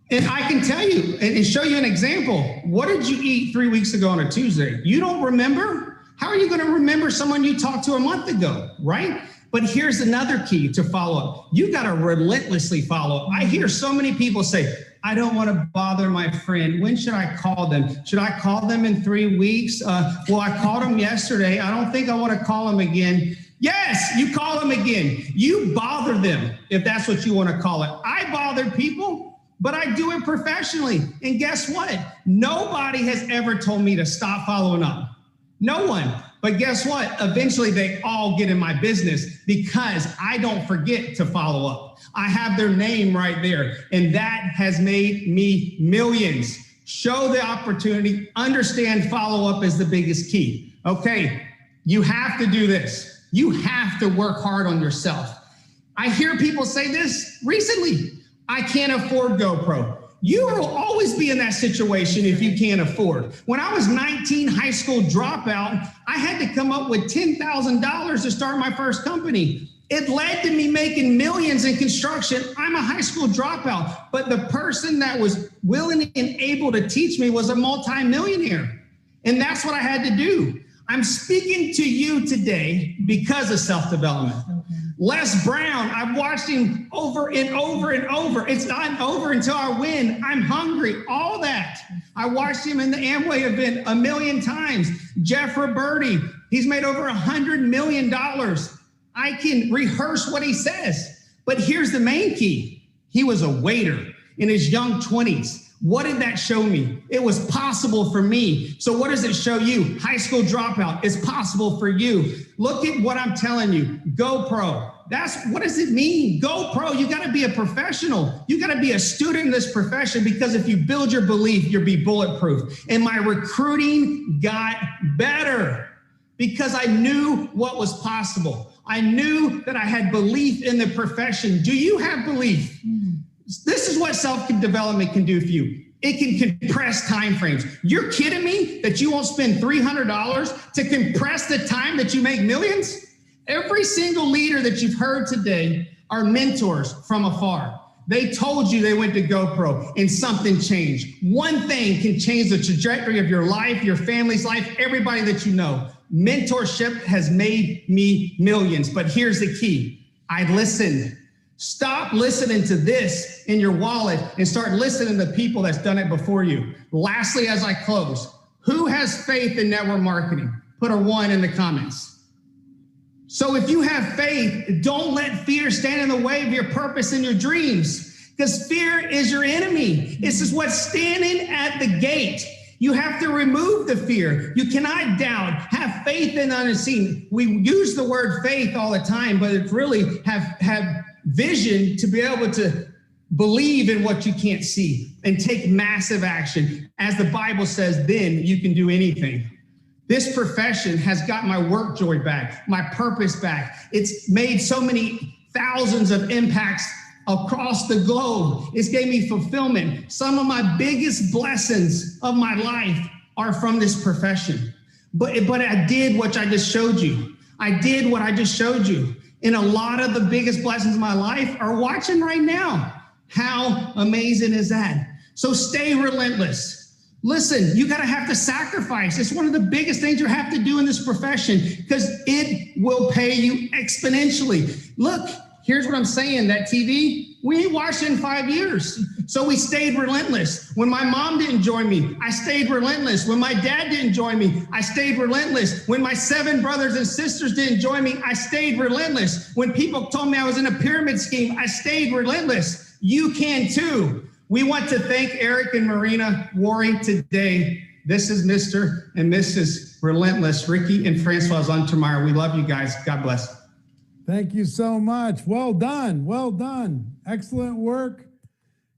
And I can tell you and show you an example. What did you eat 3 weeks ago on a Tuesday? You don't remember? How are you going to remember someone you talked to a month ago, right? But here's another key to follow up. You got to relentlessly follow up. I hear so many people say, I don't want to bother my friend. When should I call them? Should I call them in 3 weeks? Well, I called them yesterday. I don't think I want to call them again. Yes, you call them again. You bother them if that's what you want to call it. I bother people, but I do it professionally. And guess what? Nobody has ever told me to stop following up. No one. But guess what? Eventually they all get in my business because I don't forget to follow up. I have their name right there, and that has made me millions. Show the opportunity, understand follow up is the biggest key. Okay, you have to do this. You have to work hard on yourself. I hear people say this recently, I can't afford GoPro. You will always be in that situation if you can't afford. When I was 19, high school dropout, I had to come up with $10,000 to start my first company. It led to me making millions in construction. I'm a high school dropout, but the person that was willing and able to teach me was a multimillionaire. And that's what I had to do. I'm speaking to you today because of self-development. Les Brown, I've watched him over and over and over. It's not over until I win. I'm hungry, all that. I watched him in the Amway event 1 million times. Jeff Roberti, he's made over $100 million. I can rehearse what he says. But here's the main key. He was a waiter in his young 20s. What did that show me? It was possible for me. So what does it show you? High school dropout is possible for you. Look at what I'm telling you. GoPro. What does it mean? GoPro, you got to be a professional. You got to be a student in this profession because if you build your belief, you'll be bulletproof. And my recruiting got better because I knew what was possible. I knew that I had belief in the profession. Do you have belief? This is what self-development can do for you. It can compress timeframes. You're kidding me that you won't spend $300 to compress the time that you make millions? Every single leader that you've heard today are mentors from afar. They told you they went to GoPro and something changed. One thing can change the trajectory of your life, your family's life, everybody that you know. Mentorship has made me millions, but here's the key. I listened. Stop listening to this in your wallet and start listening to people that's done it before you. Lastly, as I close, who has faith in network marketing? Put a 1 in the comments. So if you have faith, don't let fear stand in the way of your purpose and your dreams, because fear is your enemy. This is what's standing at the gate. You have to remove the fear. You cannot doubt. Have faith in the unseen. We use the word faith all the time, but it's really have vision to be able to believe in what you can't see and take massive action. As the Bible says, then you can do anything. This profession has got my work joy back, my purpose back. It's made so many thousands of impacts across the globe. It's gave me fulfillment. Some of my biggest blessings of my life are from this profession. But I did what I just showed you. I did what I just showed you. And a lot of the biggest blessings of my life are watching right now. How amazing is that? So stay relentless. Listen, you got to have to sacrifice. It's one of the biggest things you have to do in this profession because it will pay you exponentially. Look, here's what I'm saying. That TV, we ain't watched it in 5 years. So we stayed relentless. When my mom didn't join me, I stayed relentless. When my dad didn't join me, I stayed relentless. When my 7 brothers and sisters didn't join me, I stayed relentless. When people told me I was in a pyramid scheme, I stayed relentless. You can too. We want to thank Eric and Marina Wory today. This is Mr. and Mrs. Relentless, Ricky and Francoise Untermeyer. We love you guys. God bless. Thank you so much. Well done. Well done. Excellent work.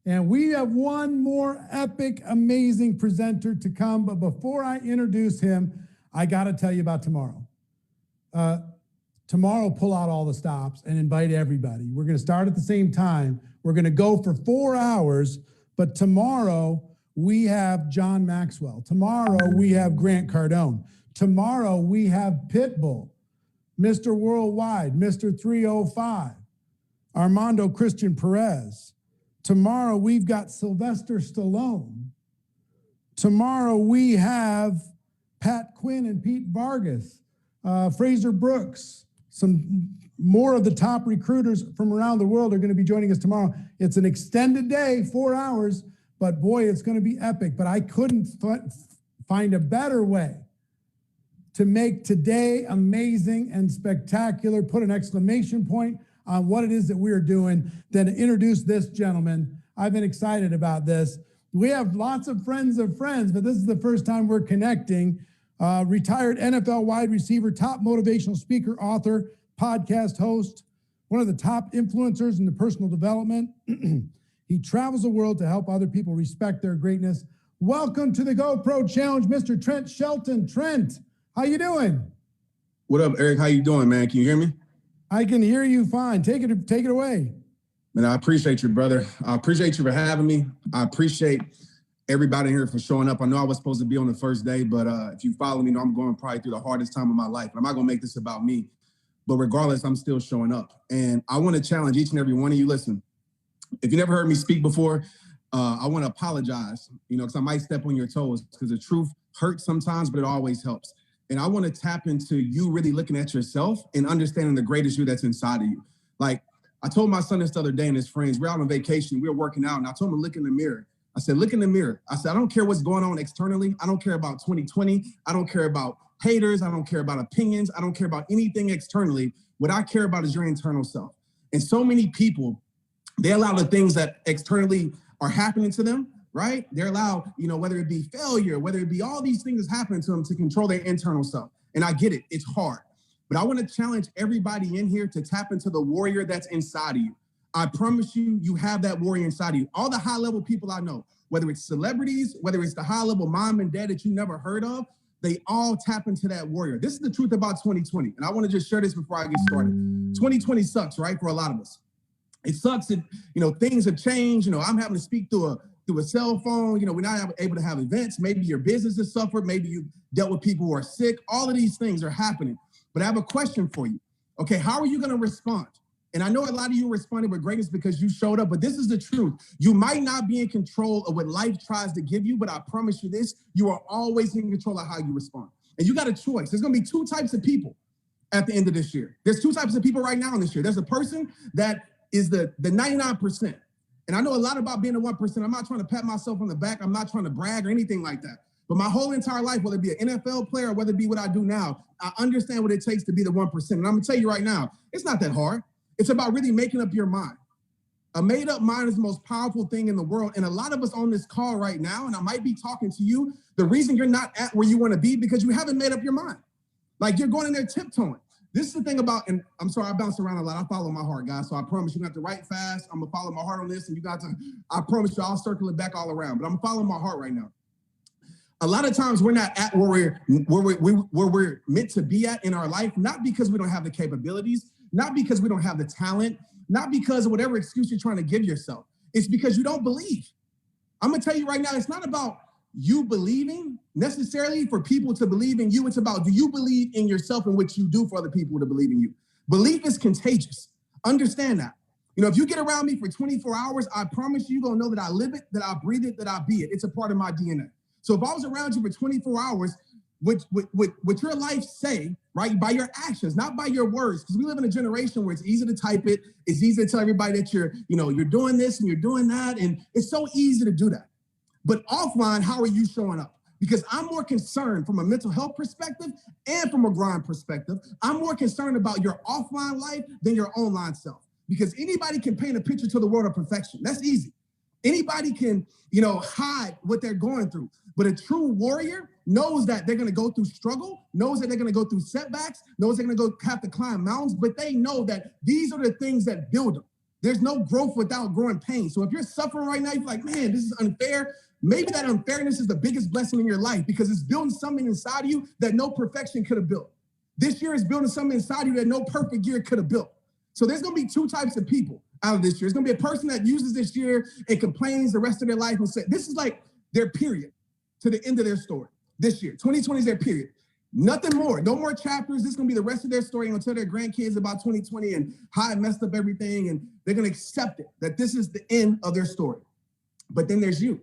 And we have one more epic, amazing presenter to come. But before I introduce him, I got to tell you about tomorrow. Tomorrow, pull out all the stops and invite everybody. We're going to start at the same time. We're going to go for 4 hours. But tomorrow, we have John Maxwell. Tomorrow, we have Grant Cardone. Tomorrow, we have Pitbull, Mr. Worldwide, Mr. 305, Armando Christian Perez. Tomorrow, we've got Sylvester Stallone. Tomorrow, we have Pat Quinn and Pete Vargas, Fraser Brooks. Some more of the top recruiters from around the world are going to be joining us tomorrow. It's an extended day, 4 hours, but boy, it's going to be epic. But I couldn't find a better way to make today amazing and spectacular, put an exclamation point on what it is that we're doing, than to introduce this gentleman. I've been excited about this. We have lots of friends, but this is the first time we're connecting. Retired NFL wide receiver, top motivational speaker, author, podcast host, one of the top influencers in the personal development. He travels the world to help other people respect their greatness. Welcome to the GoPro Challenge, Mr. Trent Shelton. Trent, how you doing? What up, Eric? How you doing, man? Can you hear me? I can hear you fine. Take it away. Man, I appreciate you, brother. I appreciate you for having me. I appreciate everybody here for showing up. I know I was supposed to be on the first day, but if you follow me, you know I'm going probably through the hardest time of my life. I'm not going to make this about me, but regardless, I'm still showing up. And I want to challenge each and every one of you. Listen, if you never heard me speak before, I want to apologize, because I might step on your toes, because the truth hurts sometimes, but it always helps. And I want to tap into you really looking at yourself and understanding the greatest you that's inside of you. Like I told my son this the other day and his friends, we're out on vacation, we were working out, and I told him to look in the mirror. I said, look in the mirror. I said, I don't care what's going on externally. I don't care about 2020. I don't care about haters. I don't care about opinions. I don't care about anything externally. What I care about is your internal self. And so many people, they allow the things that externally are happening to them, right? They're allowed, whether it be failure, whether it be all these things that's happening to them, to control their internal self. And I get it. It's hard. But I want to challenge everybody in here to tap into the warrior that's inside of you. I promise you, you have that warrior inside of you. All the high-level people I know, whether it's celebrities, whether it's the high-level mom and dad that you never heard of, they all tap into that warrior. This is the truth about 2020. And I want to just share this before I get started. 2020 sucks, right, for a lot of us. It sucks that, things have changed. I'm having to speak through a cell phone. We're not able to have events. Maybe your business has suffered. Maybe you dealt with people who are sick. All of these things are happening. But I have a question for you. Okay, how are you going to respond? And I know a lot of you responded with greatness because you showed up, but this is the truth. You might not be in control of what life tries to give you, but I promise you this, you are always in control of how you respond. And you got a choice. There's going to be two types of people at the end of this year. There's two types of people right now in this year. There's a person that is the 99%. And I know a lot about being the 1%. I'm not trying to pat myself on the back. I'm not trying to brag or anything like that. But my whole entire life, whether it be an NFL player or whether it be what I do now, I understand what it takes to be the 1%. And I'm going to tell you right now, it's not that hard. It's about really making up your mind. A made-up mind is the most powerful thing in the world. And a lot of us on this call right now, and I might be talking to you, the reason you're not at where you want to be because you haven't made up your mind. Like you're going in there tiptoeing. This is the thing about, and I'm sorry, I bounce around a lot. I follow my heart, guys. So I promise you have to write fast. I'm going to follow my heart on this. And you got to, I promise you, I'll circle it back all around. But I'm following my heart right now. A lot of times we're not at where we're meant to be at in our life, not because we don't have the capabilities, not because we don't have the talent, not because of whatever excuse you're trying to give yourself. It's because you don't believe. I'm going to tell you right now, it's not about you believing necessarily for people to believe in you. It's about, do you believe in yourself and what you do for other people to believe in you? Belief is contagious. Understand that. If you get around me for 24 hours, I promise you're going to know that I live it, that I breathe it, that I be it. It's a part of my DNA. So if I was around you for 24 hours, what your life say, right, by your actions, not by your words, because we live in a generation where it's easy to type it, it's easy to tell everybody that you're doing this and you're doing that, and it's so easy to do that. But offline, how are you showing up? Because I'm more concerned from a mental health perspective and from a grind perspective. I'm more concerned about your offline life than your online self. Because anybody can paint a picture to the world of perfection. That's easy. Anybody can, hide what they're going through. But a true warrior knows that they're going to go through struggle, knows that they're going to go through setbacks, knows they're going to have to climb mountains, but they know that these are the things that build them. There's no growth without growing pain. So if you're suffering right now, you're like, man, this is unfair. Maybe that unfairness is the biggest blessing in your life because it's building something inside of you that no perfection could have built. This year is building something inside of you that no perfect year could have built. So there's going to be two types of people out of this year. There's going to be a person that uses this year and complains the rest of their life and says, this is like their period to the end of their story. This year, 2020 is their period. Nothing more, no more chapters. This is gonna be the rest of their story. They're gonna tell their grandkids about 2020 and how it messed up everything. And they're gonna accept it, that this is the end of their story. But then there's you,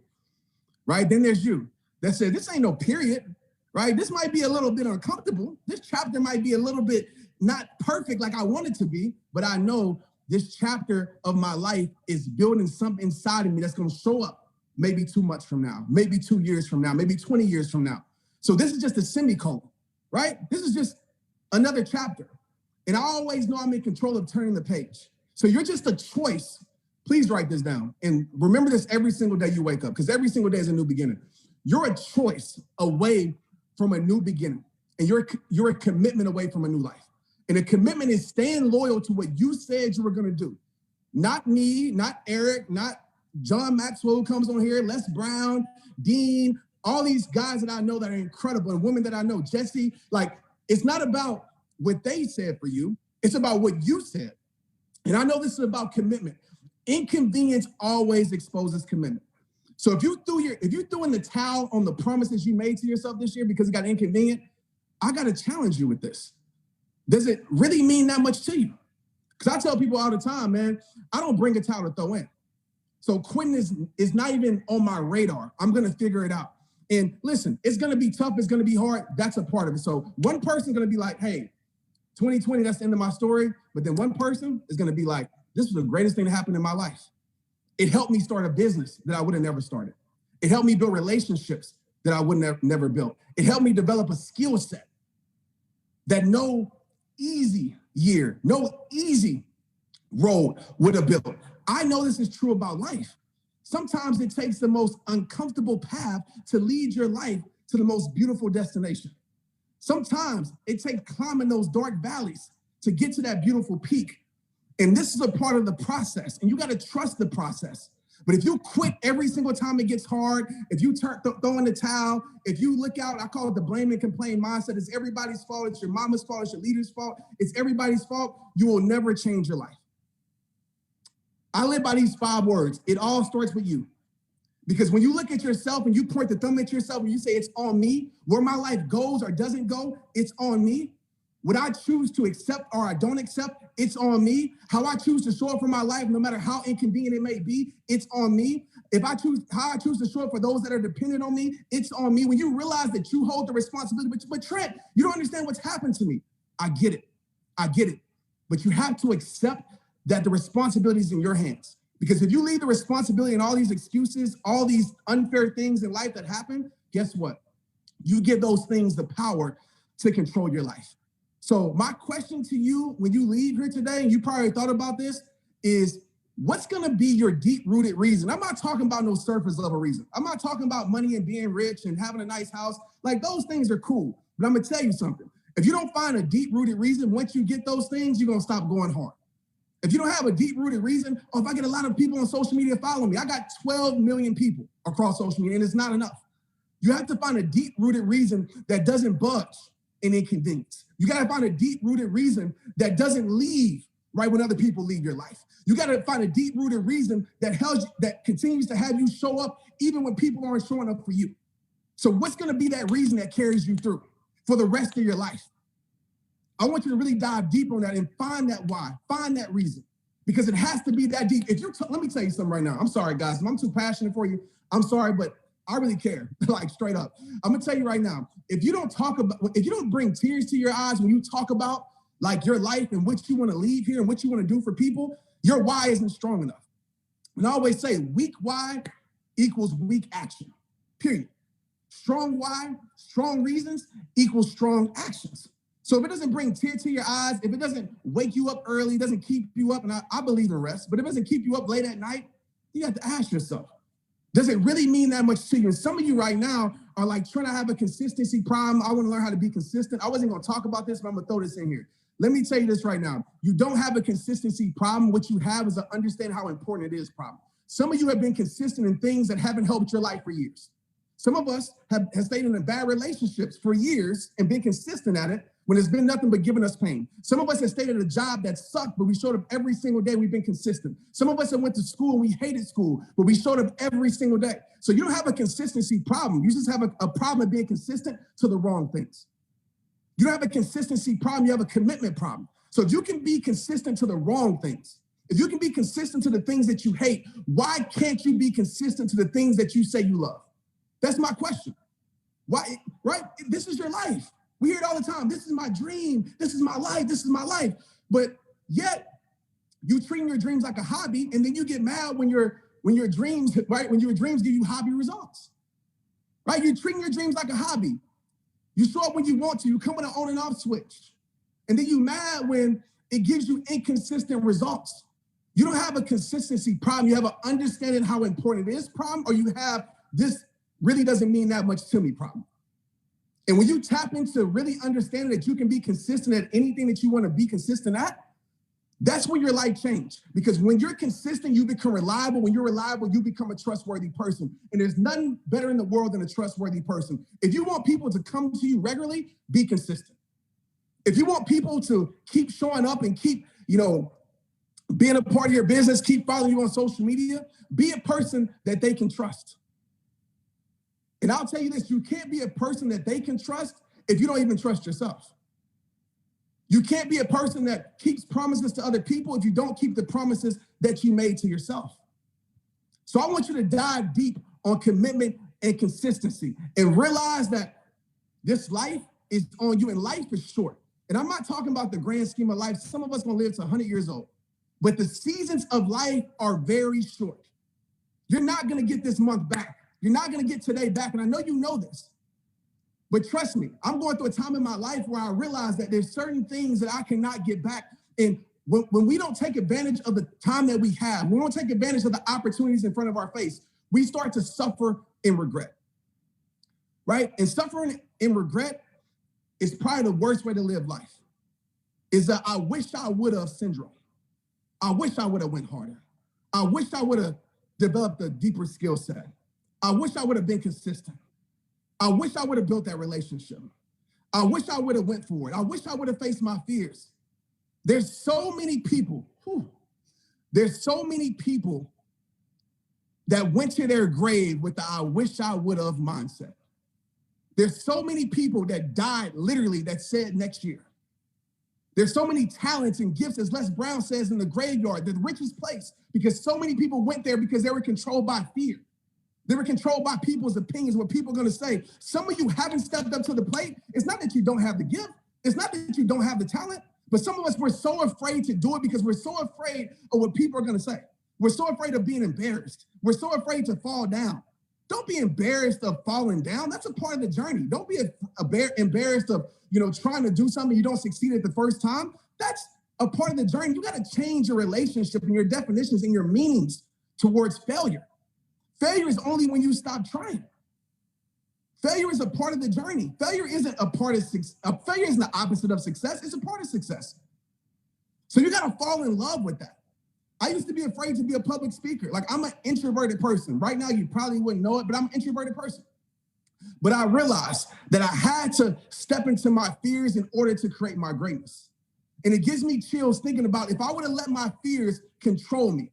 right? Then there's you that said, this ain't no period, right? This might be a little bit uncomfortable. This chapter might be a little bit not perfect like I want it to be, but I know this chapter of my life is building something inside of me that's gonna show up maybe 2 months from now, maybe 2 years from now, maybe 20 years from now. So this is just a semicolon, right? This is just another chapter. And I always know I'm in control of turning the page. So you're just a choice. Please write this down. And remember this every single day you wake up, because every single day is a new beginning. You're a choice away from a new beginning. And you're a commitment away from a new life. And a commitment is staying loyal to what you said you were going to do. Not me, not Eric, not John Maxwell who comes on here, Les Brown, Dean, all these guys that I know that are incredible and women that I know, Jesse, like it's not about what they said for you. It's about what you said. And I know this is about commitment. Inconvenience always exposes commitment. So if you threw in the towel on the promises you made to yourself this year because it got inconvenient, I got to challenge you with this. Does it really mean that much to you? Because I tell people all the time, man, I don't bring a towel to throw in. So quitting is not even on my radar. I'm going to figure it out. And listen, it's going to be tough. It's going to be hard. That's a part of it. So one person's going to be like, hey, 2020, that's the end of my story. But then one person is going to be like, this was the greatest thing that happened in my life. It helped me start a business that I would have never started. It helped me build relationships that I would have never built. It helped me develop a skill set that no easy year, no easy road would have built. I know this is true about life. Sometimes it takes the most uncomfortable path to lead your life to the most beautiful destination. Sometimes it takes climbing those dark valleys to get to that beautiful peak. And this is a part of the process, and you got to trust the process. But if you quit every single time it gets hard, if you throw in the towel, if you look out, I call it the blame and complain mindset. It's everybody's fault. It's your mama's fault. It's your leader's fault. It's everybody's fault. You will never change your life. I live by these 5 words. It all starts with you. Because when you look at yourself and you point the thumb at yourself and you say, it's on me, where my life goes or doesn't go, it's on me. What I choose to accept or I don't accept, it's on me. How I choose to show up for my life, no matter how inconvenient it may be, it's on me. How I choose to show up for those that are dependent on me, it's on me. When you realize that you hold the responsibility, but Trent, you don't understand what's happened to me. I get it. But you have to accept that the responsibility is in your hands. Because if you leave the responsibility and all these excuses, all these unfair things in life that happen, guess what? You give those things the power to control your life. So my question to you when you leave here today, and you probably thought about this, is what's gonna be your deep-rooted reason? I'm not talking about no surface level reason. I'm not talking about money and being rich and having a nice house. Like those things are cool, but I'm gonna tell you something. If you don't find a deep-rooted reason, once you get those things, you're gonna stop going hard. If you don't have a deep-rooted reason, or if I get a lot of people on social media following me, I got 12 million people across social media, and it's not enough. You have to find a deep-rooted reason that doesn't budge in inconvenience. You got to find a deep-rooted reason that doesn't leave right when other people leave your life. You got to find a deep-rooted reason that continues to have you show up even when people aren't showing up for you. So what's going to be that reason that carries you through for the rest of your life? I want you to really dive deeper on that and find that why, find that reason, because it has to be that deep. Let me tell you something right now. I'm sorry, guys. If I'm too passionate for you, I'm sorry, but I really care, like straight up. I'm gonna tell you right now, if you don't bring tears to your eyes when you talk about like your life and what you want to leave here and what you want to do for people, your why isn't strong enough. And I always say weak why equals weak action, period. Strong why, strong reasons equals strong actions. So if it doesn't bring tears to your eyes, if it doesn't wake you up early, doesn't keep you up, and I believe in rest, but if it doesn't keep you up late at night, you have to ask yourself, does it really mean that much to you? And some of you right now are like trying to have a consistency problem. I want to learn how to be consistent. I wasn't going to talk about this, but I'm going to throw this in here. Let me tell you this right now. You don't have a consistency problem. What you have is an understand how important it is problem. Some of you have been consistent in things that haven't helped your life for years. Some of us have stayed in bad relationships for years and been consistent at it when it's been nothing but giving us pain. Some of us have stayed at a job that sucked, but we showed up every single day. We've been consistent. Some of us have went to school and we hated school, but we showed up every single day. So you don't have a consistency problem. You just have a problem of being consistent to the wrong things. You don't have a consistency problem. You have a commitment problem. So if you can be consistent to the wrong things, if you can be consistent to the things that you hate, why can't you be consistent to the things that you say you love? That's my question. Why, right? This is your life. We hear it all the time. This is my dream. This is my life. This is my life. But yet you treat your dreams like a hobby, and then you get mad when your dreams, right? When your dreams give you hobby results, right? You're treating your dreams like a hobby. You show up when you want to. You come with an on and off switch. And then you mad when it gives you inconsistent results. You don't have a consistency problem. You have an understanding how important it is problem, or you have this really doesn't mean that much to me problem. And when you tap into really understanding that you can be consistent at anything that you want to be consistent at, that's when your life changes. Because when you're consistent, you become reliable. When you're reliable, you become a trustworthy person. And there's nothing better in the world than a trustworthy person. If you want people to come to you regularly, be consistent. If you want people to keep showing up and keep, being a part of your business, keep following you on social media, be a person that they can trust. And I'll tell you this, you can't be a person that they can trust if you don't even trust yourself. You can't be a person that keeps promises to other people if you don't keep the promises that you made to yourself. So I want you to dive deep on commitment and consistency and realize that this life is on you and life is short. And I'm not talking about the grand scheme of life. Some of us gonna live to 100 years old, but the seasons of life are very short. You're not gonna get this month back. You're not gonna get today back, and I know you know this. But trust me, I'm going through a time in my life where I realize that there's certain things that I cannot get back. And when we don't take advantage of the time that we have, we don't take advantage of the opportunities in front of our face, we start to suffer in regret, right? And suffering in regret is probably the worst way to live life, is that I wish I would have syndrome. I wish I would have went harder. I wish I would have developed a deeper skill set. I wish I would have been consistent. I wish I would have built that relationship. I wish I would have went for it. I wish I would have faced my fears. There's so many people, there's so many people that went to their grave with the I wish I would have mindset. There's so many people that died literally that said next year. There's so many talents and gifts, as Les Brown says, in the graveyard, the richest place, because so many people went there because they were controlled by fear. They were controlled by people's opinions, what people are going to say. Some of you haven't stepped up to the plate. It's not that you don't have the gift. It's not that you don't have the talent, but some of us, we're so afraid to do it because we're so afraid of what people are going to say. We're so afraid of being embarrassed. We're so afraid to fall down. Don't be embarrassed of falling down. That's a part of the journey. Don't be embarrassed of, trying to do something you don't succeed at the first time. That's a part of the journey. You got to change your relationship and your definitions and your meanings towards failure. Failure is only when you stop trying. Failure is a part of the journey. Failure isn't a part of success. Failure isn't the opposite of success. It's a part of success. So you got to fall in love with that. I used to be afraid to be a public speaker. Like, I'm an introverted person. Right now, you probably wouldn't know it, but I'm an introverted person. But I realized that I had to step into my fears in order to create my greatness. And it gives me chills thinking about if I would have let my fears control me,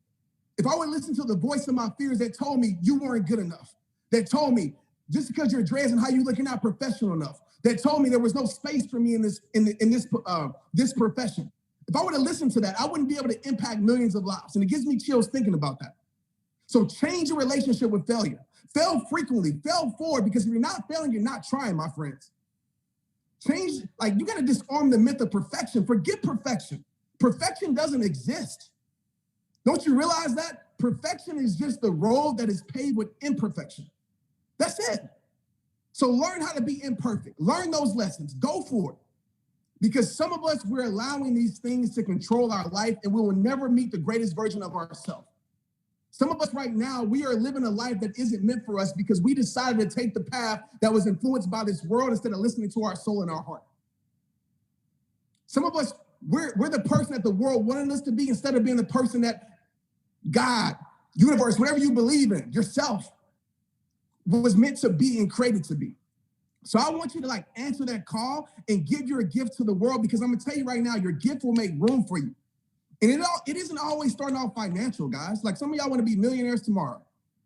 if I would listen to the voice of my fears that told me you weren't good enough, that told me just because you're dressed and how you look, you're not professional enough, that told me there was no space for me in this profession. If I would have listened to that, I wouldn't be able to impact millions of lives. And it gives me chills thinking about that. So change your relationship with failure. Fail frequently, fail forward, because if you're not failing, you're not trying, my friends. You got to disarm the myth of perfection. Forget perfection. Perfection doesn't exist. Don't you realize that? Perfection is just the road that is paved with imperfection. That's it. So learn how to be imperfect. Learn those lessons. Go for it. Because some of us, we're allowing these things to control our life, and we will never meet the greatest version of ourselves. Some of us right now, we are living a life that isn't meant for us because we decided to take the path that was influenced by this world instead of listening to our soul and our heart. Some of us, we're the person that the world wanted us to be instead of being the person that God, universe, whatever you believe in, yourself, was meant to be and created to be. So I want you to like answer that call and give your gift to the world, because I'm gonna tell you right now, your gift will make room for you. And it isn't always starting off financial, guys. Like some of y'all want to be millionaires tomorrow,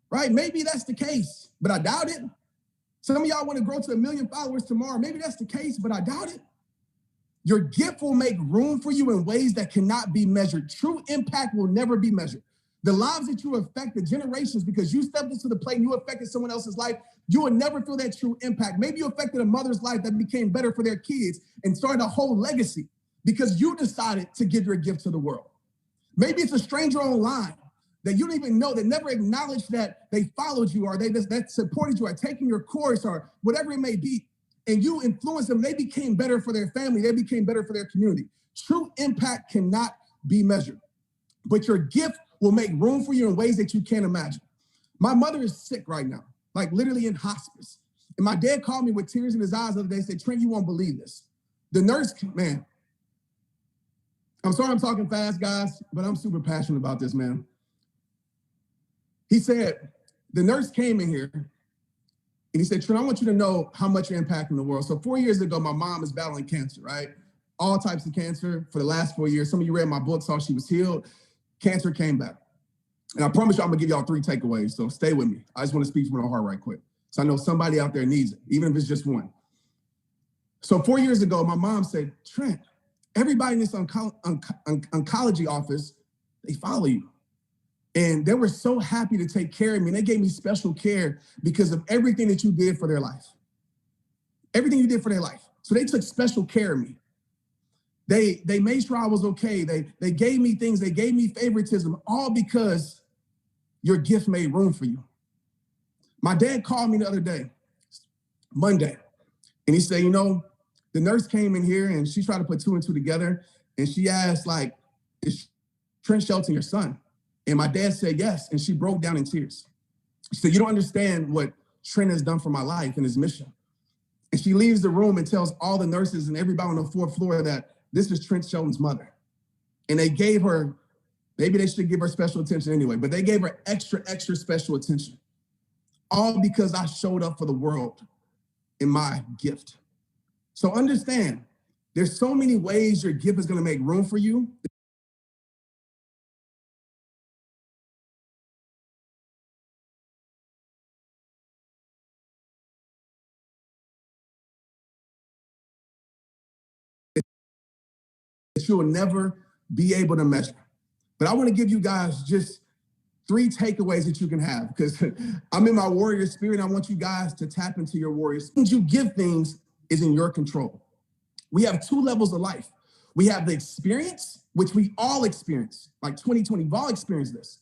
right? Maybe that's the case, but I doubt it. Some of y'all want to grow to 1 million followers tomorrow. Maybe that's the case, but I doubt it. Your gift will make room for you in ways that cannot be measured. True impact will never be measured. The lives that you affect, the generations, because you stepped into the plate and you affected someone else's life, you will never feel that true impact. Maybe you affected a mother's life that became better for their kids and started a whole legacy because you decided to give your gift to the world. Maybe it's a stranger online that you don't even know, that never acknowledged that they followed you or that supported you or taking your course or whatever it may be. And you influenced them. They became better for their family. They became better for their community. True impact cannot be measured, but your gift will make room for you in ways that you can't imagine. My mother is sick right now, like literally in hospice. And my dad called me with tears in his eyes the other day and said, Trent, you won't believe this. The nurse, man, I'm sorry I'm talking fast, guys, but I'm super passionate about this, man. He said, the nurse came in here and he said, Trent, I want you to know how much you're impacting the world. So 4 years ago, my mom is battling cancer, right? All types of cancer for the last 4 years. Some of you read my book, saw she was healed. Cancer came back. And I promise you, I'm gonna give y'all 3 takeaways, so stay with me. I just wanna speak from my heart right quick. So I know somebody out there needs it, even if it's just one. So 4 years ago, my mom said, Trent, everybody in this oncology office, they follow you. And they were so happy to take care of me. And they gave me special care because of everything that you did for their life. Everything you did for their life. So they took special care of me. They made sure I was okay. They gave me things. They gave me favoritism, all because your gift made room for you. My dad called me the other day, Monday, and he said, you know, the nurse came in here and she tried to put 2 and 2 together. And she asked, like, is Trent Shelton your son? And my dad said yes. And she broke down in tears. She said, you don't understand what Trent has done for my life and his mission. And she leaves the room and tells all the nurses and everybody on the 4th floor that this is Trent Shelton's mother. And they gave her, maybe they should give her special attention anyway, but they gave her extra special attention. All because I showed up for the world in my gift. So understand, there's so many ways your gift is gonna make room for you. That you'll never be able to measure. But I want to give you guys just 3 takeaways that you can have, because I'm in my warrior spirit. And I want you guys to tap into your warrior spirit. Things you give things is in your control. We have 2 levels of life. We have the experience, which we all experience, like 2020, we've all experienced this.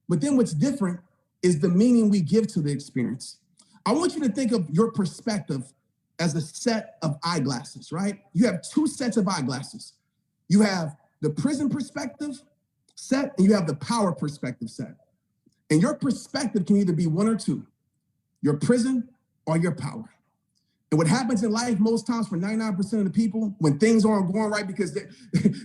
But then what's different is the meaning we give to the experience. I want you to think of your perspective as a set of eyeglasses, right? You have 2 sets of eyeglasses. You have the prison perspective set and you have the power perspective set. And your perspective can either be 1 or 2, your prison or your power. And what happens in life most times for 99% of the people, when things aren't going right, because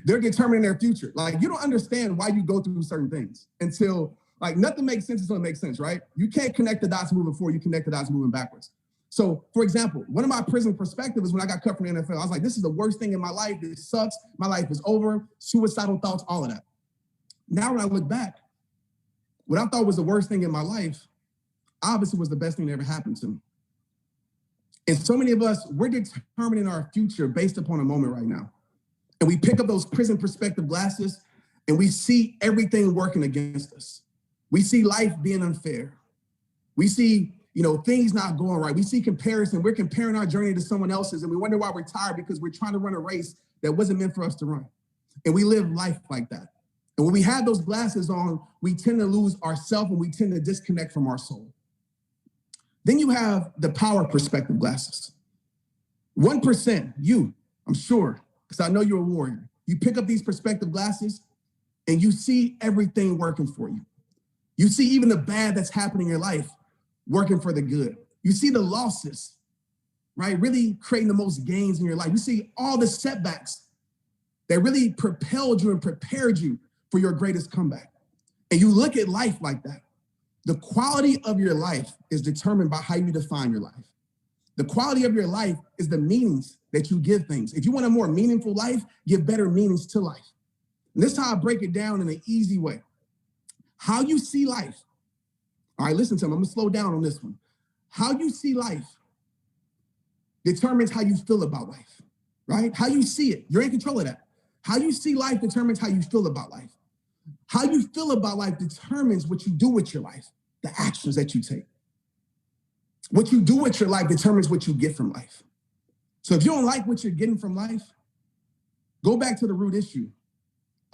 they're determining their future. Like, you don't understand why you go through certain things until, like, nothing makes sense until it makes sense, right? You can't connect the dots moving forward, you connect the dots moving backwards. So, for example, one of my prison perspectives is when I got cut from the NFL. I was like, this is the worst thing in my life. This sucks. My life is over. Suicidal thoughts, all of that. Now, when I look back, what I thought was the worst thing in my life, obviously was the best thing that ever happened to me. And so many of us, we're determining our future based upon a moment right now. And we pick up those prison perspective glasses and we see everything working against us. We see life being unfair. We see, things not going right. We see comparison. We're comparing our journey to someone else's, and we wonder why we're tired because we're trying to run a race that wasn't meant for us to run. And we live life like that. And when we have those glasses on, we tend to lose ourselves and we tend to disconnect from our soul. Then you have the power perspective glasses. 1%, you, I'm sure, because I know you're a warrior. You pick up these perspective glasses and you see everything working for you. You see even the bad that's happening in your life working for the good. You see the losses, right? Really creating the most gains in your life. You see all the setbacks that really propelled you and prepared you for your greatest comeback. And you look at life like that. The quality of your life is determined by how you define your life. The quality of your life is the meanings that you give things. If you want a more meaningful life, give better meanings to life. And this is how I break it down in an easy way. How you see life. All right, listen to me. I'm gonna slow down on this one. How you see life determines how you feel about life, right? How you see it, you're in control of that. How you see life determines how you feel about life. How you feel about life determines what you do with your life, the actions that you take. What you do with your life determines what you get from life. So if you don't like what you're getting from life, go back to the root issue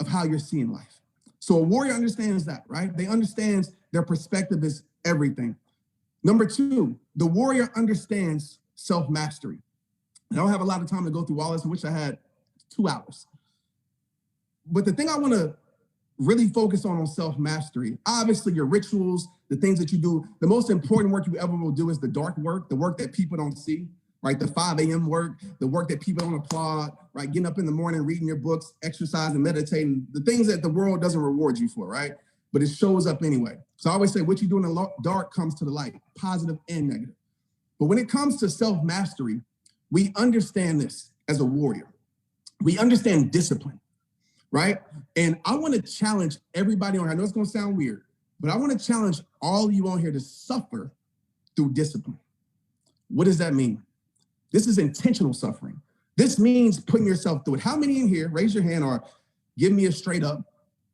of how you're seeing life. So a warrior understands that, right? They understand their perspective is everything. Number two, the warrior understands self-mastery. I don't have a lot of time to go through all this. I wish I had 2 hours. But the thing I want to really focus on self-mastery, obviously your rituals, the things that you do, the most important work you ever will do is the dark work, the work that people don't see, right? The 5 a.m. work, the work that people don't applaud, right? Getting up in the morning, reading your books, exercising, meditating, the things that the world doesn't reward you for, right? But it shows up anyway. So I always say what you do in the dark comes to the light, positive and negative. But when it comes to self-mastery, we understand this as a warrior. We understand discipline, right? And I want to challenge everybody on here. I know it's going to sound weird, but I want to challenge all of you on here to suffer through discipline. What does that mean? This is intentional suffering. This means putting yourself through it. How many in here, raise your hand or give me a straight up,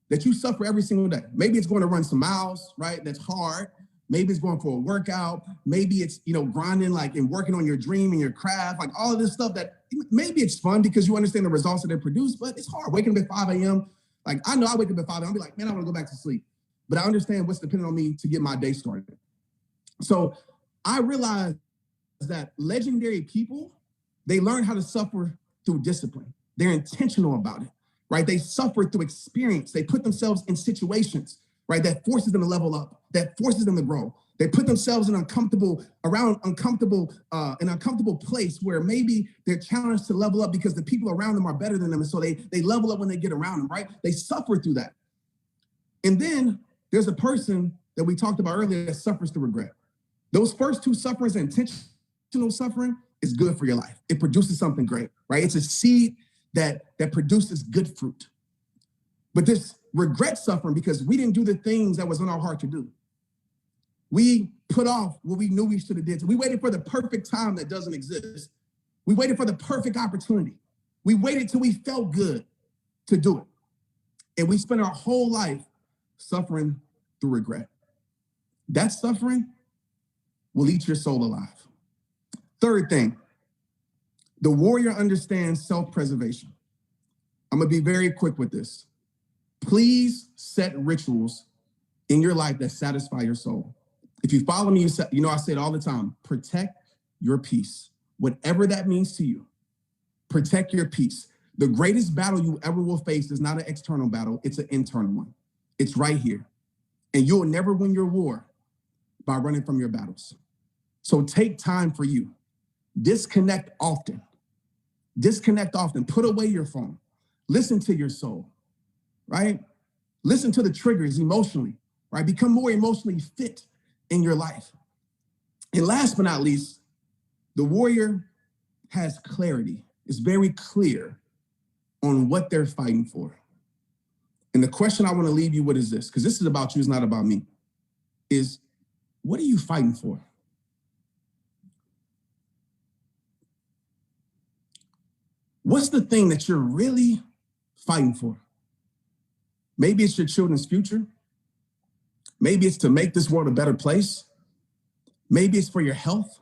that you suffer every single day? Maybe it's going to run some miles, right? That's hard. Maybe it's going for a workout. Maybe it's, grinding like and working on your dream and your craft, like all of this stuff that maybe it's fun because you understand the results that it produce, but it's hard. Waking up at 5 a.m. Like I know I wake up at 5 a.m. I'll be like, man, I want to go back to sleep. But I understand what's dependent on me to get my day started. So I realized that legendary people, they learn how to suffer through discipline. They're intentional about it, right? They suffer through experience. They put themselves in situations, right, that forces them to level up, that forces them to grow. They put themselves in an uncomfortable place where maybe they're challenged to level up because the people around them are better than them. And so they level up when they get around them, right? They suffer through that. And then there's a person that we talked about earlier that suffers through regret. Those first two sufferings, intentional suffering, is good for your life. It produces something great, right? It's a seed that produces good fruit. But this regret suffering because we didn't do the things that was on our heart to do. We put off what we knew we should have did. So we waited for the perfect time that doesn't exist. We waited for the perfect opportunity. We waited till we felt good to do it. And we spent our whole life suffering through regret. That suffering will eat your soul alive. Third thing, the warrior understands self-preservation. I'm going to be very quick with this. Please set rituals in your life that satisfy your soul. If you follow me, you know I say it all the time, protect your peace. Whatever that means to you, protect your peace. The greatest battle you ever will face is not an external battle, it's an internal one. It's right here. And you'll never win your war by running from your battles. So take time for you. Disconnect often. Disconnect often. Put away your phone. Listen to your soul, right? Listen to the triggers emotionally, right? Become more emotionally fit in your life. And last but not least, the warrior has clarity. It's very clear on what they're fighting for. And the question I want to leave you with is this, because this is about you, it's not about me, is what are you fighting for? What's the thing that you're really fighting for? Maybe it's your children's future. Maybe it's to make this world a better place. Maybe it's for your health.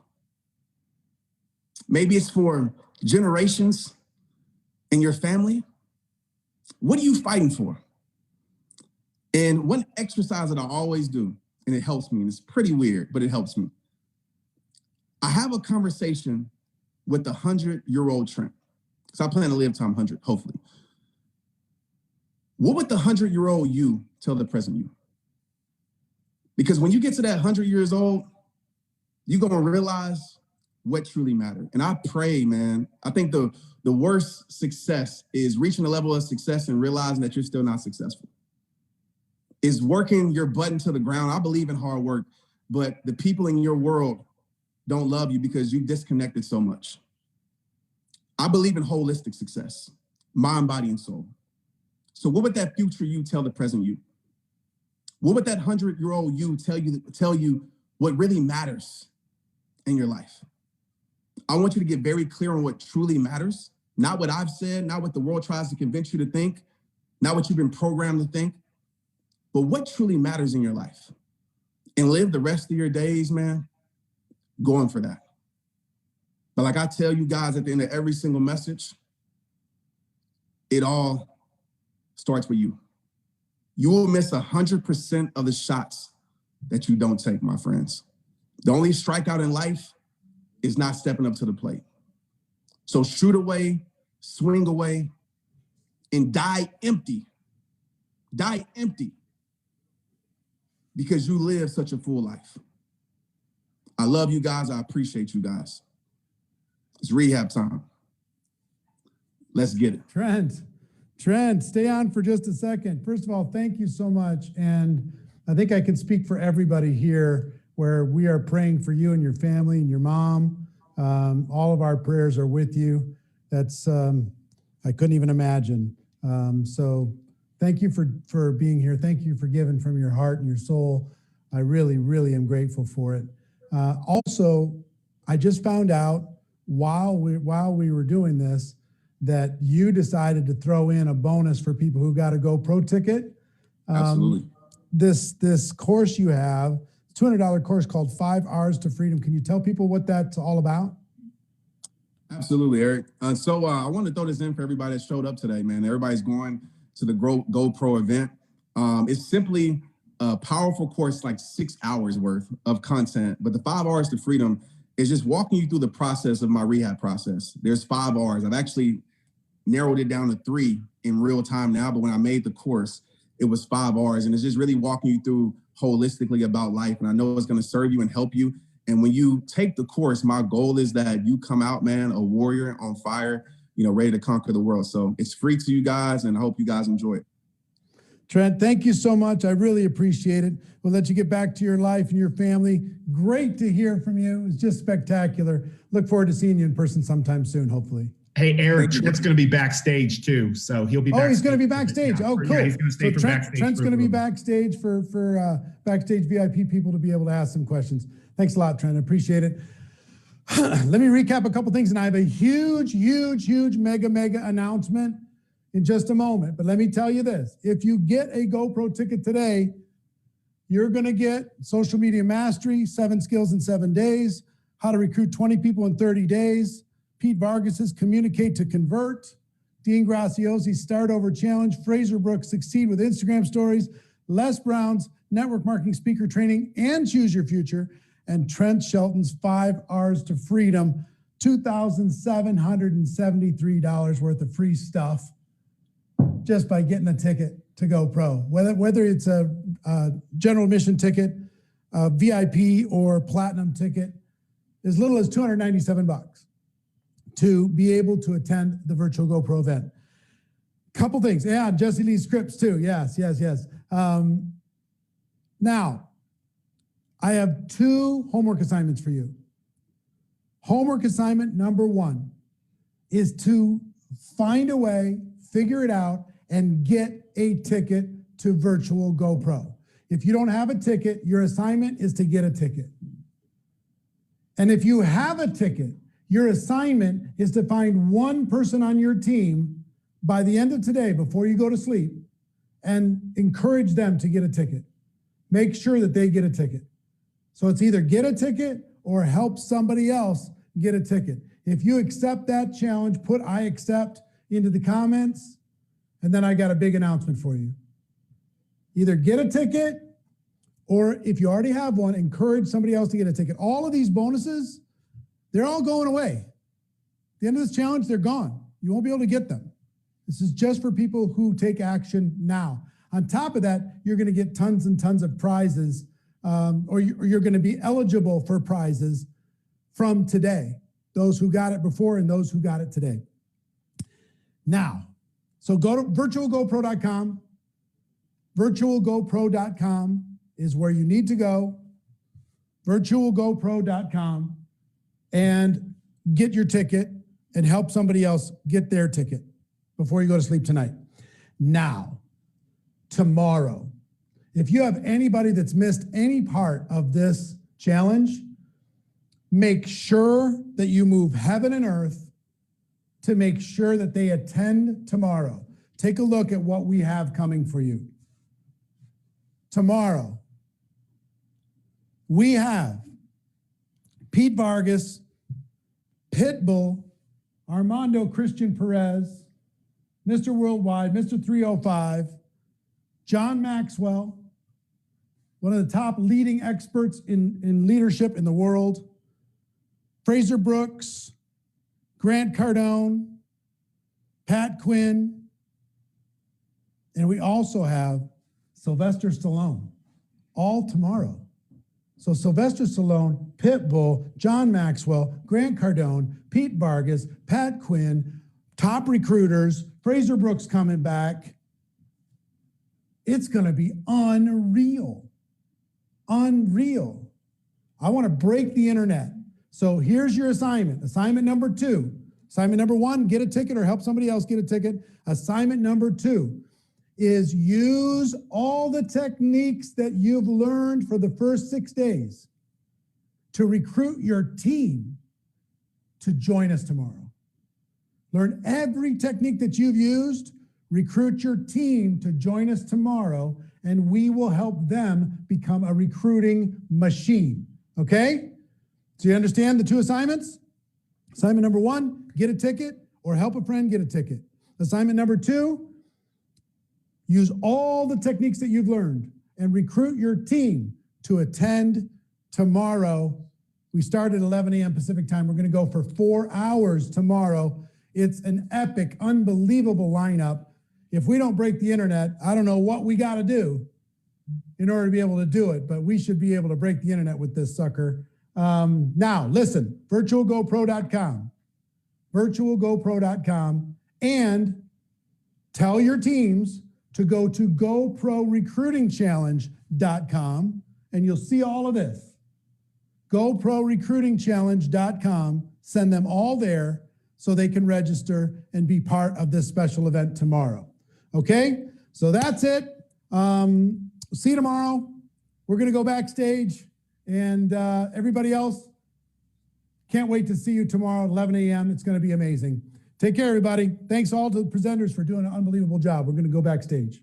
Maybe it's for generations in your family. What are you fighting for? And one exercise that I always do, and it helps me, and it's pretty weird, but it helps me. I have a conversation with the 100-year-old Trent. So I plan to live to 100, hopefully. What would the 100-year-old you tell the present you? Because when you get to that 100 years old, you're going to realize what truly mattered. And I pray, man, I think the worst success is reaching a level of success and realizing that you're still not successful. Is working your butt into the ground. I believe in hard work, but the people in your world don't love you because you disconnected so much. I believe in holistic success, mind, body, and soul. So what would that future you tell the present you? What would that 100-year-old you tell you what really matters in your life? I want you to get very clear on what truly matters, not what I've said, not what the world tries to convince you to think, not what you've been programmed to think, but what truly matters in your life. And live the rest of your days, man, going for that. But like I tell you guys at the end of every single message, it all starts with you. You will miss 100% of the shots that you don't take, my friends. The only strikeout in life is not stepping up to the plate. So shoot away, swing away, and die empty. Die empty because you live such a full life. I love you guys. I appreciate you guys. It's rehab time. Let's get it. Trent, stay on for just a second. First of all, thank you so much. And I think I can speak for everybody here where we are praying for you and your family and your mom. All of our prayers are with you. That's, I couldn't even imagine. So thank you for being here. Thank you for giving from your heart and your soul. I really, really am grateful for it. Also, I just found out while we were doing this, that you decided to throw in a bonus for people who got a GoPro ticket. Absolutely. This course you have, $200 course called 5 Hours to Freedom. Can you tell people what that's all about? Absolutely, Eric. So I want to throw this in for everybody that showed up today, man. Everybody's going to the GoPro event. It's simply a powerful course, like 6 hours worth of content. But the 5 Hours to Freedom is just walking you through the process of my rehab process. There's 5 R's. I've actually narrowed it down to 3 in real time now, but when I made the course, it was 5 R's. And it's just really walking you through holistically about life. And I know it's going to serve you and help you. And when you take the course, my goal is that you come out, man, a warrior on fire, ready to conquer the world. So it's free to you guys, and I hope you guys enjoy it. Trent, thank you so much. I really appreciate it. We'll let you get back to your life and your family. Great to hear from you. It's just spectacular. Look forward to seeing you in person sometime soon, hopefully. Hey, Eric, Trent's going to be backstage too, so he'll be backstage. Oh, he's going to be backstage. Oh, cool. Yeah, he's going to stay so Trent's going to be backstage for backstage VIP people to be able to ask some questions. Thanks a lot, Trent. I appreciate it. Let me recap a couple things, and I have a huge, mega announcement in just a moment. But let me tell you this. If you get a GoPro ticket today, you're going to get Social Media Mastery, 7 Skills in 7 Days, How to Recruit 20 People in 30 Days, Pete Vargas's Communicate to Convert, Dean Graciosi's Start Over Challenge, Fraser Brooks' Succeed with Instagram Stories, Les Brown's Network Marketing Speaker Training and Choose Your Future, and Trent Shelton's 5 Hours to Freedom, $2,773 worth of free stuff just by getting a ticket to GoPro. Whether it's a general admission ticket, a VIP or platinum ticket, as little as $297 to be able to attend the virtual GoPro event. Couple things. Yeah, Jesse Lee scripts too. Yes. Now, I have 2 homework assignments for you. Homework assignment number 1 is to find a way, figure it out, and get a ticket to virtual GoPro. If you don't have a ticket, your assignment is to get a ticket. And if you have a ticket, your assignment is to find one person on your team by the end of today, before you go to sleep, and encourage them to get a ticket. Make sure that they get a ticket. So it's either get a ticket or help somebody else get a ticket. If you accept that challenge, put I accept into the comments, and then I got a big announcement for you. Either get a ticket, or if you already have one, encourage somebody else to get a ticket. All of these bonuses, they're all going away. At the end of this challenge, they're gone. You won't be able to get them. This is just for people who take action now. On top of that, you're going to get tons and tons of prizes or you're going to be eligible for prizes from today. Those who got it before and those who got it today. Now, so go to virtualgopro.com. Virtualgopro.com is where you need to go. Virtualgopro.com and get your ticket and help somebody else get their ticket before you go to sleep tonight. Now, tomorrow, if you have anybody that's missed any part of this challenge, make sure that you move heaven and earth to make sure that they attend tomorrow. Take a look at what we have coming for you. Tomorrow, we have Pete Vargas, Pitbull, Armando Christian Perez, Mr. Worldwide, Mr. 305, John Maxwell, one of the top leading experts in leadership in the world, Fraser Brooks, Grant Cardone, Pat Quinn, and we also have Sylvester Stallone, all tomorrow. So Sylvester Stallone, Pitbull, John Maxwell, Grant Cardone, Pete Vargas, Pat Quinn, top recruiters, Fraser Brooks coming back. It's going to be unreal. Unreal. I want to break the internet. So here's your assignment. Assignment number 2. Assignment number 1, get a ticket or help somebody else get a ticket. Assignment number 2 is use all the techniques that you've learned for the first 6 days to recruit your team to join us tomorrow. Learn every technique that you've used, recruit your team to join us tomorrow, and we will help them become a recruiting machine, okay? So you understand the 2 assignments? Assignment number 1, get a ticket or help a friend get a ticket. Assignment number 2, use all the techniques that you've learned and recruit your team to attend tomorrow. We start at 11 a.m. Pacific time. We're going to go for 4 hours tomorrow. It's an epic, unbelievable lineup. If we don't break the internet, I don't know what we got to do in order to be able to do it, but we should be able to break the internet with this sucker. Now, listen, virtualgopro.com, virtualgopro.com, and tell your teams to go to GoProRecruitingChallenge.com, and you'll see all of this. GoProRecruitingChallenge.com, send them all there so they can register and be part of this special event tomorrow. Okay, so that's it. See you tomorrow. We're going to go backstage, and everybody else, can't wait to see you tomorrow at 11 a.m. It's going to be amazing. Take care, everybody. Thanks all to the presenters for doing an unbelievable job. We're going to go backstage.